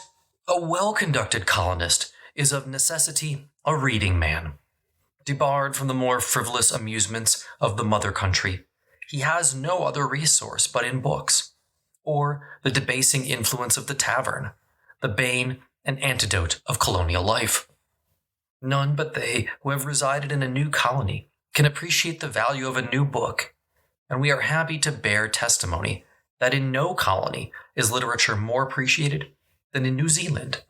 "A well-conducted colonist is of necessity a reading man. Debarred from the more frivolous amusements of the mother country, he has no other resource but in books, or the debasing influence of the tavern, the bane and antidote of colonial life. None but they who have resided in a new colony can appreciate the value of a new book, and we are happy to bear testimony that in no colony is literature more appreciated than in New Zealand,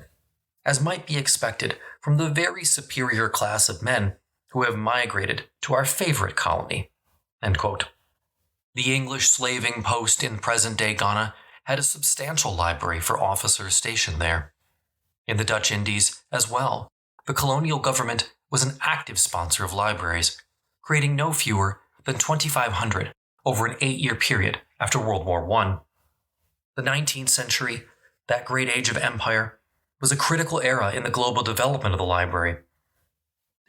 as might be expected from the very superior class of men who have migrated to our favorite colony." End quote. The English slaving post in present-day Ghana had a substantial library for officers stationed there. In the Dutch Indies as well, the colonial government was an active sponsor of libraries, creating no fewer than 2,500 over an 8-year period after World War I. The 19th century, that great age of empire, was a critical era in the global development of the library.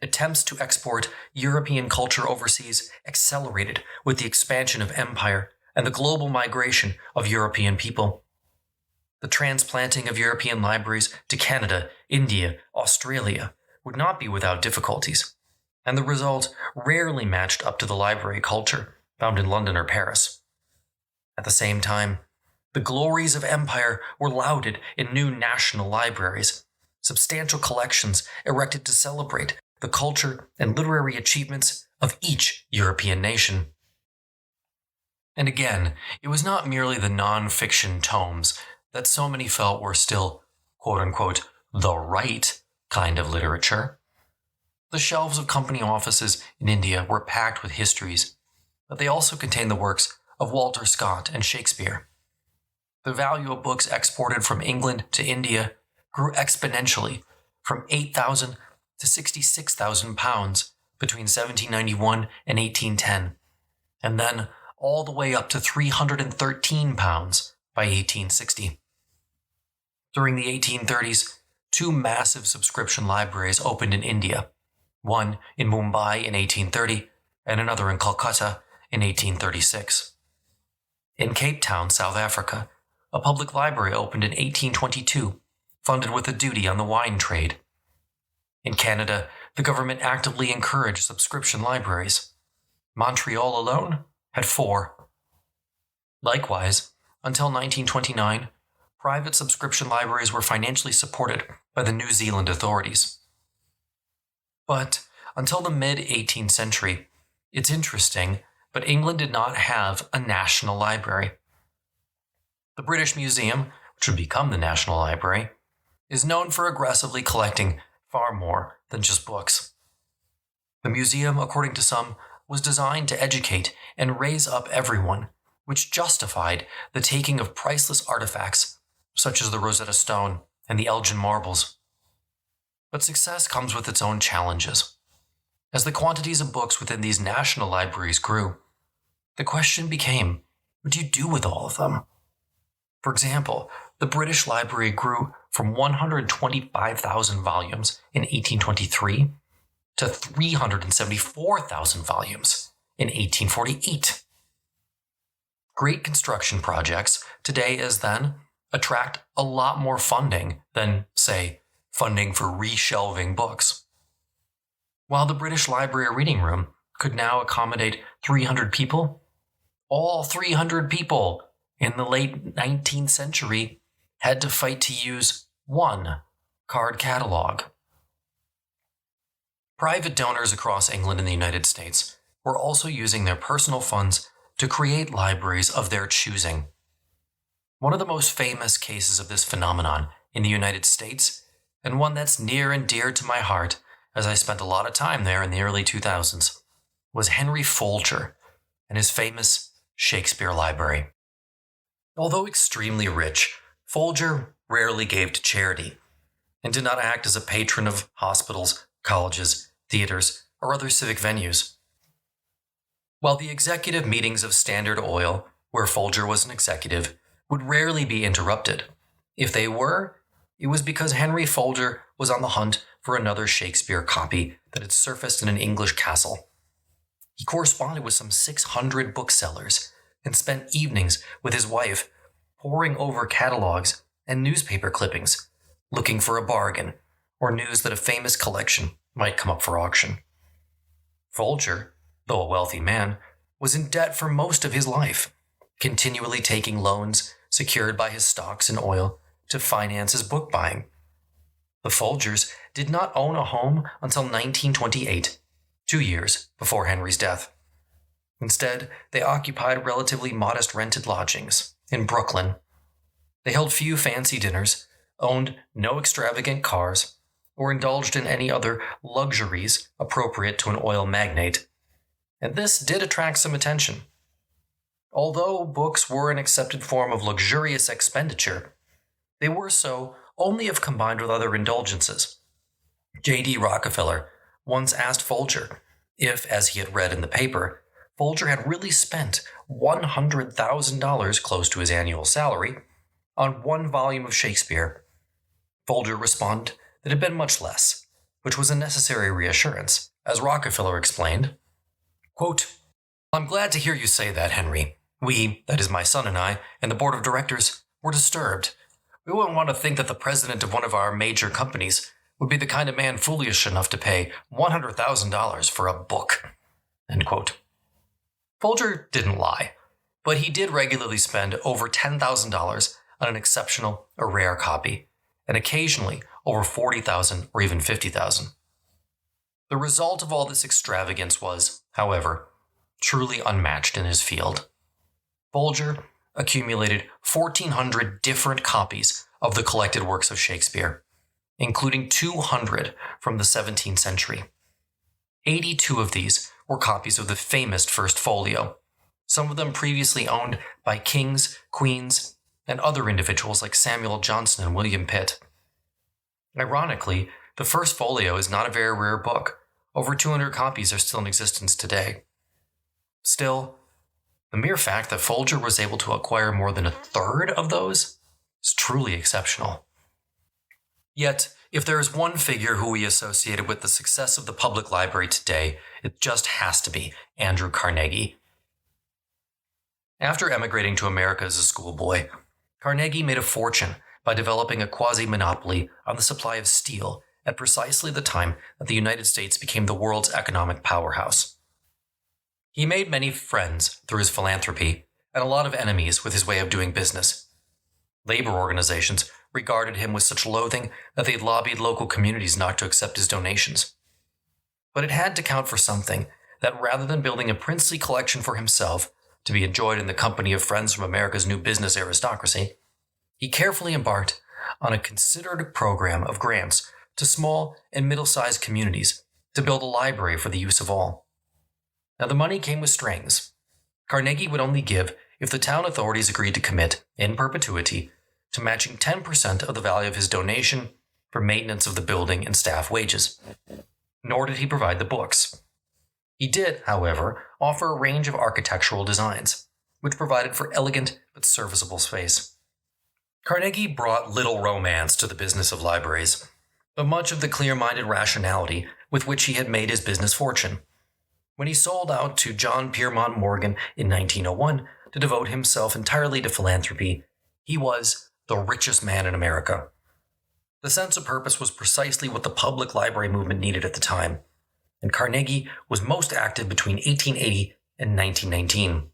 Attempts to export European culture overseas accelerated with the expansion of empire and the global migration of European people. The transplanting of European libraries to Canada, India, Australia would not be without difficulties, and the result rarely matched up to the library culture found in London or Paris. At the same time, the glories of empire were lauded in new national libraries, substantial collections erected to celebrate the culture and literary achievements of each European nation. And again, it was not merely the non-fiction tomes that so many felt were still, quote-unquote, the right kind of literature. The shelves of company offices in India were packed with histories, but they also contained the works of Walter Scott and Shakespeare. The value of books exported from England to India grew exponentially from 8,000 to 66,000 pounds between 1791 and 1810, and then all the way up to 313 pounds by 1860. During the 1830s, 2 massive subscription libraries opened in India, one in Mumbai in 1830 and another in Calcutta in 1836. In Cape Town, South Africa, a public library opened in 1822, funded with a duty on the wine trade. In Canada, the government actively encouraged subscription libraries. Montreal alone had 4. Likewise, until 1929, private subscription libraries were financially supported by the New Zealand authorities. But until the mid-18th century, it's interesting, but England did not have a national library. The British Museum, which would become the National Library, is known for aggressively collecting far more than just books. The museum, according to some, was designed to educate and raise up everyone, which justified the taking of priceless artifacts, such as the Rosetta Stone and the Elgin marbles. But success comes with its own challenges. As the quantities of books within these national libraries grew, the question became, what do you do with all of them? For example, the British Library grew from 125,000 volumes in 1823 to 374,000 volumes in 1848. Great construction projects, today as then, attract a lot more funding than, say, funding for reshelving books. While the British Library Reading Room could now accommodate 300 people, all 300 people in the late 19th century had to fight to use one card catalog. Private donors across England and the United States were also using their personal funds to create libraries of their choosing. One of the most famous cases of this phenomenon in the United States, and one that's near and dear to my heart as I spent a lot of time there in the early 2000s, was Henry Folger and his famous Shakespeare Library. Although extremely rich, Folger rarely gave to charity and did not act as a patron of hospitals, colleges, theaters, or other civic venues. While the executive meetings of Standard Oil, where Folger was an executive, would rarely be interrupted. If they were, it was because Henry Folger was on the hunt for another Shakespeare copy that had surfaced in an English castle. He corresponded with some 600 booksellers and spent evenings with his wife poring over catalogs and newspaper clippings, looking for a bargain or news that a famous collection might come up for auction. Folger, though a wealthy man, was in debt for most of his life, continually taking loans secured by his stocks in oil to finance his book buying. The Folgers did not own a home until 1928, 2 years before Henry's death. Instead, they occupied relatively modest rented lodgings in Brooklyn. They held few fancy dinners, owned no extravagant cars, or indulged in any other luxuries appropriate to an oil magnate. And this did attract some attention. Although books were an accepted form of luxurious expenditure, they were so only if combined with other indulgences. J.D. Rockefeller once asked Folger if, as he had read in the paper, Folger had really spent $100,000, close to his annual salary, on one volume of Shakespeare. Folger responded that it had been much less, which was a necessary reassurance, as Rockefeller explained, quote, "I'm glad to hear you say that, Henry. We, that is my son and I, and the board of directors, were disturbed. We wouldn't want to think that the president of one of our major companies would be the kind of man foolish enough to pay $100,000 for a book." End quote. Folger didn't lie, but he did regularly spend over $10,000 on an exceptional or rare copy, and occasionally over $40,000 or even $50,000. The result of all this extravagance was, however, truly unmatched in his field. Folger accumulated 1,400 different copies of the collected works of Shakespeare, including 200 from the 17th century. 82 of these were copies of the famous First Folio, some of them previously owned by kings, queens, and other individuals like Samuel Johnson and William Pitt. Ironically, the First Folio is not a very rare book. Over 200 copies are still in existence today. Still, the mere fact that Folger was able to acquire more than a third of those is truly exceptional. Yet, if there is one figure who we associated with the success of the public library today, it just has to be Andrew Carnegie. After emigrating to America as a schoolboy, Carnegie made a fortune by developing a quasi-monopoly on the supply of steel at precisely the time that the United States became the world's economic powerhouse. He made many friends through his philanthropy and a lot of enemies with his way of doing business. Labor organizations regarded him with such loathing that they lobbied local communities not to accept his donations. But it had to count for something that rather than building a princely collection for himself to be enjoyed in the company of friends from America's new business aristocracy, he carefully embarked on a considered program of grants to small and middle-sized communities to build a library for the use of all. Now, the money came with strings. Carnegie would only give if the town authorities agreed to commit, in perpetuity, to matching 10% of the value of his donation for maintenance of the building and staff wages. Nor did he provide the books. He did, however, offer a range of architectural designs, which provided for elegant but serviceable space. Carnegie brought little romance to the business of libraries, but much of the clear-minded rationality with which he had made his business fortune. When he sold out to John Pierpont Morgan in 1901 to devote himself entirely to philanthropy, he was the richest man in America. The sense of purpose was precisely what the public library movement needed at the time, and Carnegie was most active between 1880 and 1919.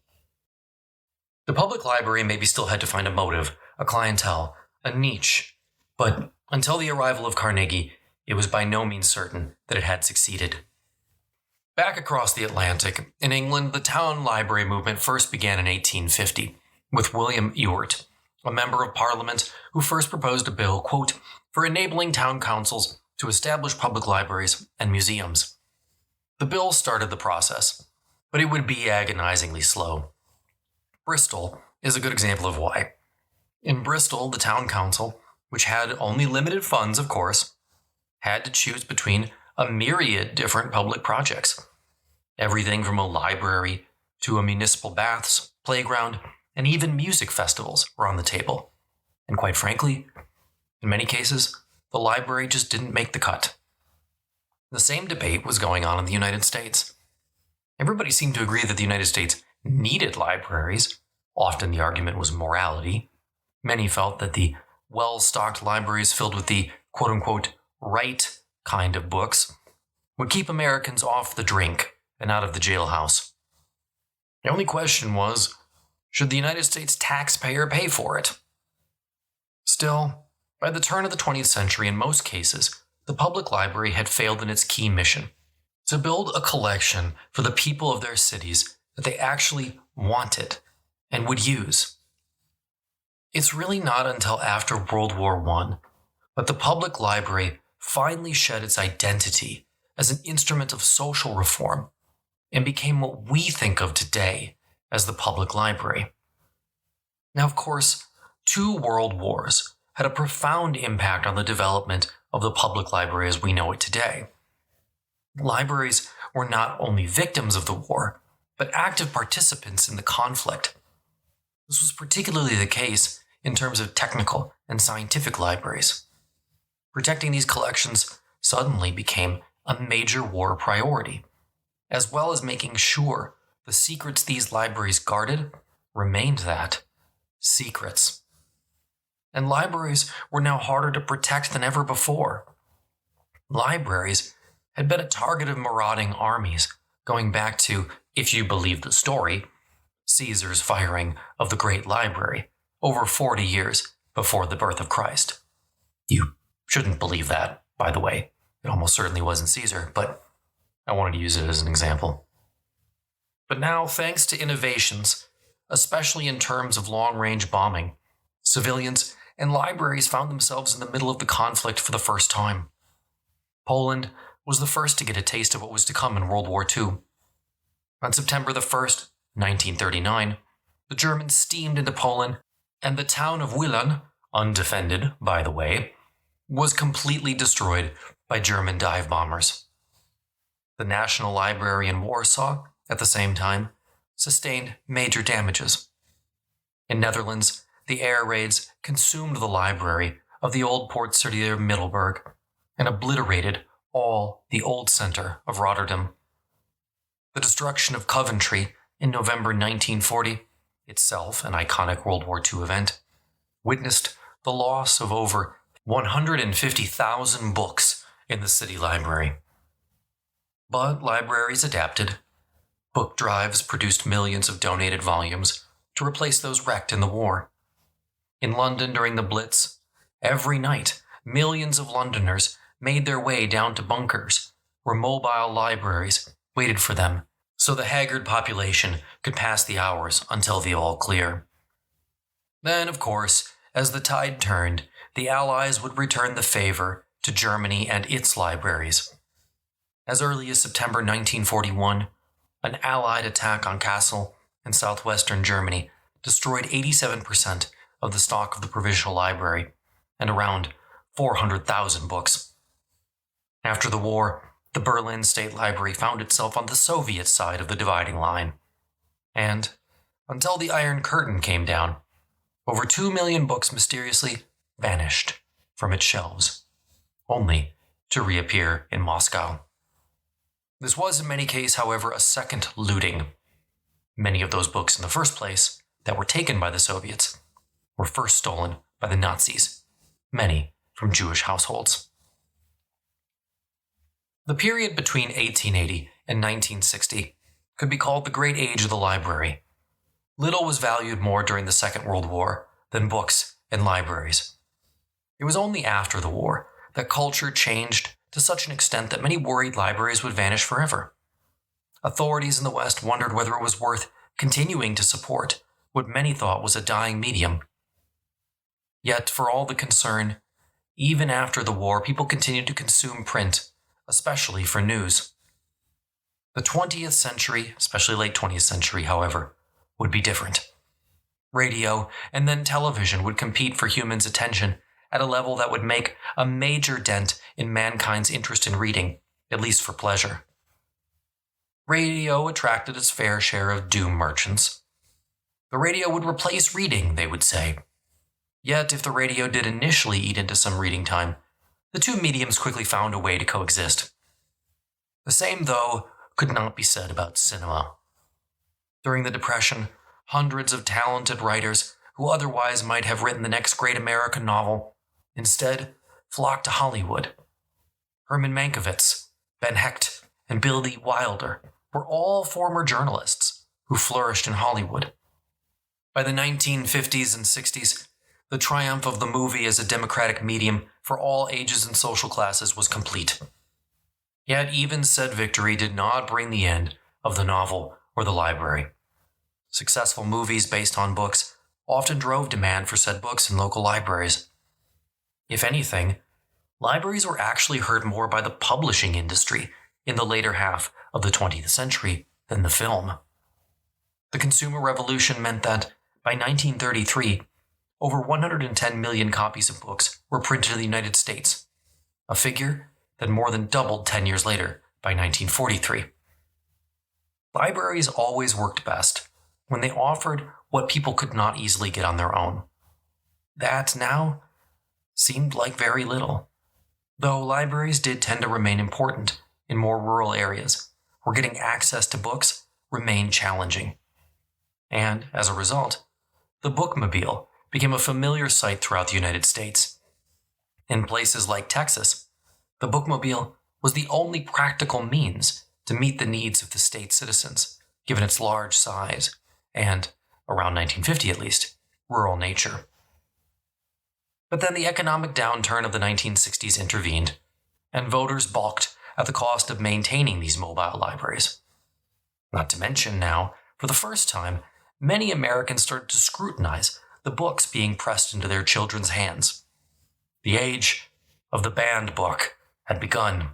The public library maybe still had to find a motive, a clientele, a niche, but until the arrival of Carnegie, it was by no means certain that it had succeeded. Back across the Atlantic, in England, the town library movement first began in 1850, with William Ewart, a member of Parliament who first proposed a bill, quote, for enabling town councils to establish public libraries and museums. The bill started the process, but it would be agonizingly slow. Bristol is a good example of why. In Bristol, the town council, which had only limited funds, of course, had to choose between a myriad different public projects. Everything from a library to a municipal baths, playground, and even music festivals were on the table. And quite frankly, in many cases, the library just didn't make the cut. The same debate was going on in the United States. Everybody seemed to agree that the United States needed libraries. Often the argument was morality. Many felt that the well-stocked libraries filled with the quote-unquote right kind of books would keep Americans off the drink and out of the jailhouse. The only question was, should the United States taxpayer pay for it? Still, by the turn of the 20th century, in most cases, the public library had failed in its key mission, to build a collection for the people of their cities that they actually wanted and would use. It's really not until after World War I that the public library finally shed its identity as an instrument of social reform and became what we think of today as the public library. Now, of course, 2 world wars had a profound impact on the development of the public library as we know it today. Libraries were not only victims of the war, but active participants in the conflict. This was particularly the case in terms of technical and scientific libraries. Protecting these collections suddenly became a major war priority, as well as making sure the secrets these libraries guarded remained that, secrets. And libraries were now harder to protect than ever before. Libraries had been a target of marauding armies going back to, if you believe the story, Caesar's firing of the Great Library over 40 years before the birth of Christ. You shouldn't believe that, by the way. It almost certainly wasn't Caesar, but I wanted to use it as an example. But now, thanks to innovations, especially in terms of long-range bombing, civilians and libraries found themselves in the middle of the conflict for the first time. Poland was the first to get a taste of what was to come in World War II. On September the 1st, 1939, the Germans steamed into Poland, and the town of Wilan, undefended, by the way, was completely destroyed by German dive bombers. The National Library in Warsaw, at the same time, sustained major damages. In Netherlands, the air raids consumed the library of the old port city of Middelburg and obliterated all the old center of Rotterdam. The destruction of Coventry in November 1940, itself an iconic World War II event, witnessed the loss of over 150,000 books in the city library. But libraries adapted. Book drives produced millions of donated volumes to replace those wrecked in the war. In London during the Blitz, every night, millions of Londoners made their way down to bunkers where mobile libraries waited for them so the haggard population could pass the hours until the all clear. Then, of course, as the tide turned, the Allies would return the favor to Germany and its libraries. As early as September 1941, an Allied attack on Kassel in southwestern Germany destroyed 87% of the stock of the Provincial Library and around 400,000 books. After the war, the Berlin State Library found itself on the Soviet side of the dividing line. And, until the Iron Curtain came down, over 2 million books mysteriously vanished from its shelves, only to reappear in Moscow. This was in many cases, however, a second looting. Many of those books in the first place that were taken by the Soviets were first stolen by the Nazis, many from Jewish households. The period between 1880 and 1960 could be called the Great Age of the Library. Little was valued more during the Second World War than books and libraries. It was only after the war that culture changed to such an extent that many worried libraries would vanish forever. Authorities in the West wondered whether it was worth continuing to support what many thought was a dying medium. Yet, for all the concern, even after the war, people continued to consume print, especially for news. The 20th century, especially late 20th century, however, would be different. Radio and then television would compete for humans' attention at a level that would make a major dent in mankind's interest in reading, at least for pleasure. Radio attracted its fair share of doom merchants. The radio would replace reading, they would say. Yet, if the radio did initially eat into some reading time, the two mediums quickly found a way to coexist. The same, though, could not be said about cinema. During the Depression, hundreds of talented writers who otherwise might have written the next great American novel instead flocked to Hollywood. Herman Mankiewicz, Ben Hecht, and Billy Wilder were all former journalists who flourished in Hollywood. By the 1950s and 60s, the triumph of the movie as a democratic medium for all ages and social classes was complete. Yet even said victory did not bring the end of the novel or the library. Successful movies based on books often drove demand for said books in local libraries. If anything, libraries were actually hurt more by the publishing industry in the later half of the 20th century than the film. The Consumer Revolution meant that, by 1933, over 110 million copies of books were printed in the United States, a figure that more than doubled 10 years later by 1943. Libraries always worked best when they offered what people could not easily get on their own. That now seemed like very little, though libraries did tend to remain important in more rural areas where getting access to books remained challenging. And, as a result, the Bookmobile became a familiar sight throughout the United States. In places like Texas, the Bookmobile was the only practical means to meet the needs of the state's citizens, given its large size and, around 1950 at least, rural nature. But then the economic downturn of the 1960s intervened, and voters balked at the cost of maintaining these mobile libraries. Not to mention now, for the first time, many Americans started to scrutinize the books being pressed into their children's hands. The age of the banned book had begun.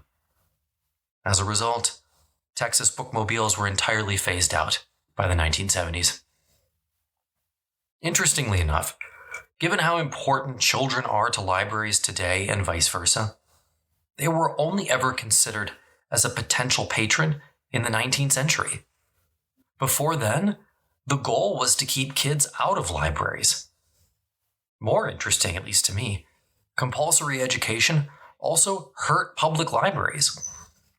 As a result, Texas bookmobiles were entirely phased out by the 1970s. Interestingly enough, given how important children are to libraries today and vice versa, they were only ever considered as a potential patron in the 19th century. Before then, the goal was to keep kids out of libraries. More interesting, at least to me, compulsory education also hurt public libraries,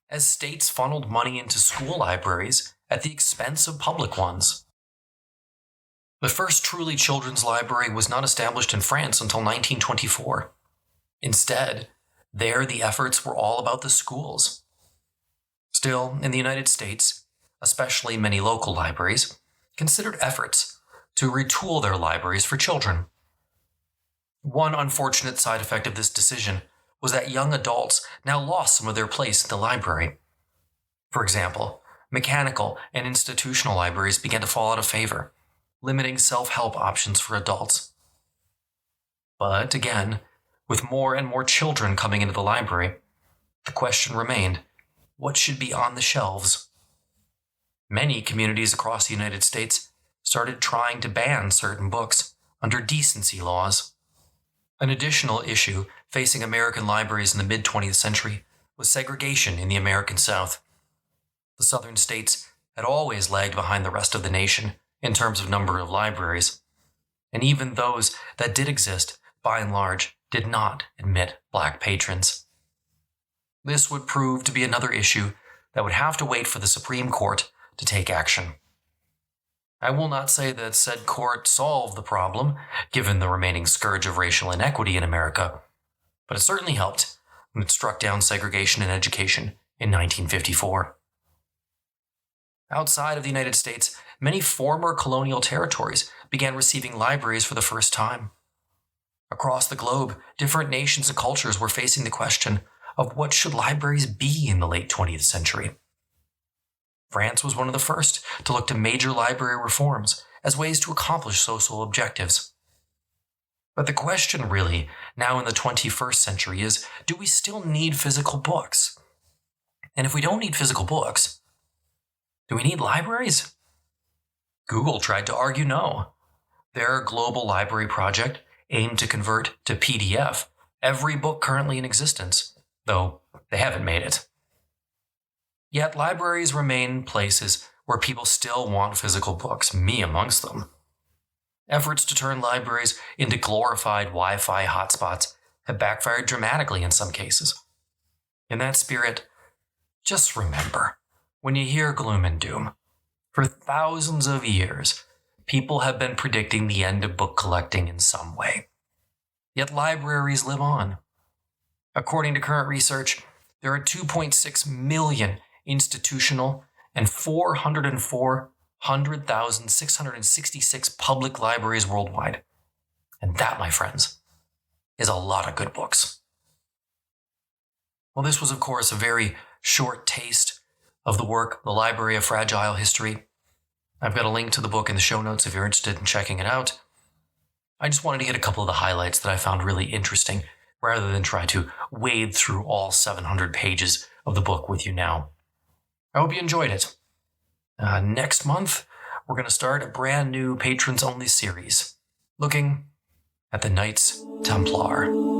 as states funneled money into school libraries at the expense of public ones. The first truly children's library was not established in France until 1924. Instead, there the efforts were all about the schools. Still, in the United States, especially many local libraries, considered efforts to retool their libraries for children. One unfortunate side effect of this decision was that young adults now lost some of their place in the library. For example, mechanical and institutional libraries began to fall out of favor, limiting self-help options for adults. But again, with more and more children coming into the library, the question remained, what should be on the shelves? Many communities across the United States started trying to ban certain books under decency laws. An additional issue facing American libraries in the mid-20th century was segregation in the American South. The southern states had always lagged behind the rest of the nation in terms of number of libraries, and even those that did exist, by and large, did not admit black patrons. This would prove to be another issue that would have to wait for the Supreme Court to take action. I will not say that said court solved the problem, given the remaining scourge of racial inequity in America, but it certainly helped when it struck down segregation in education in 1954. Outside of the United States, many former colonial territories began receiving libraries for the first time. Across the globe, different nations and cultures were facing the question of what should libraries be in the late 20th century. France was one of the first to look to major library reforms as ways to accomplish social objectives. But the question really, now in the 21st century, is, do we still need physical books? And if we don't need physical books, do we need libraries? Google tried to argue no. Their global library project aimed to convert to PDF every book currently in existence, though they haven't made it. Yet libraries remain places where people still want physical books, me amongst them. Efforts to turn libraries into glorified Wi-Fi hotspots have backfired dramatically in some cases. In that spirit, just remember, when you hear gloom and doom, for thousands of years, people have been predicting the end of book collecting in some way. Yet libraries live on. According to current research, there are 2.6 million institutional and 404,666 public libraries worldwide. And that, my friends, is a lot of good books. Well, this was, of course, a very short taste of the work, The Library of Fragile History. I've got a link to the book in the show notes if you're interested in checking it out. I just wanted to hit a couple of the highlights that I found really interesting, rather than try to wade through all 700 pages of the book with you now. I hope you enjoyed it. Next month, we're going to start a brand new patrons-only series, looking at the Knights Templar.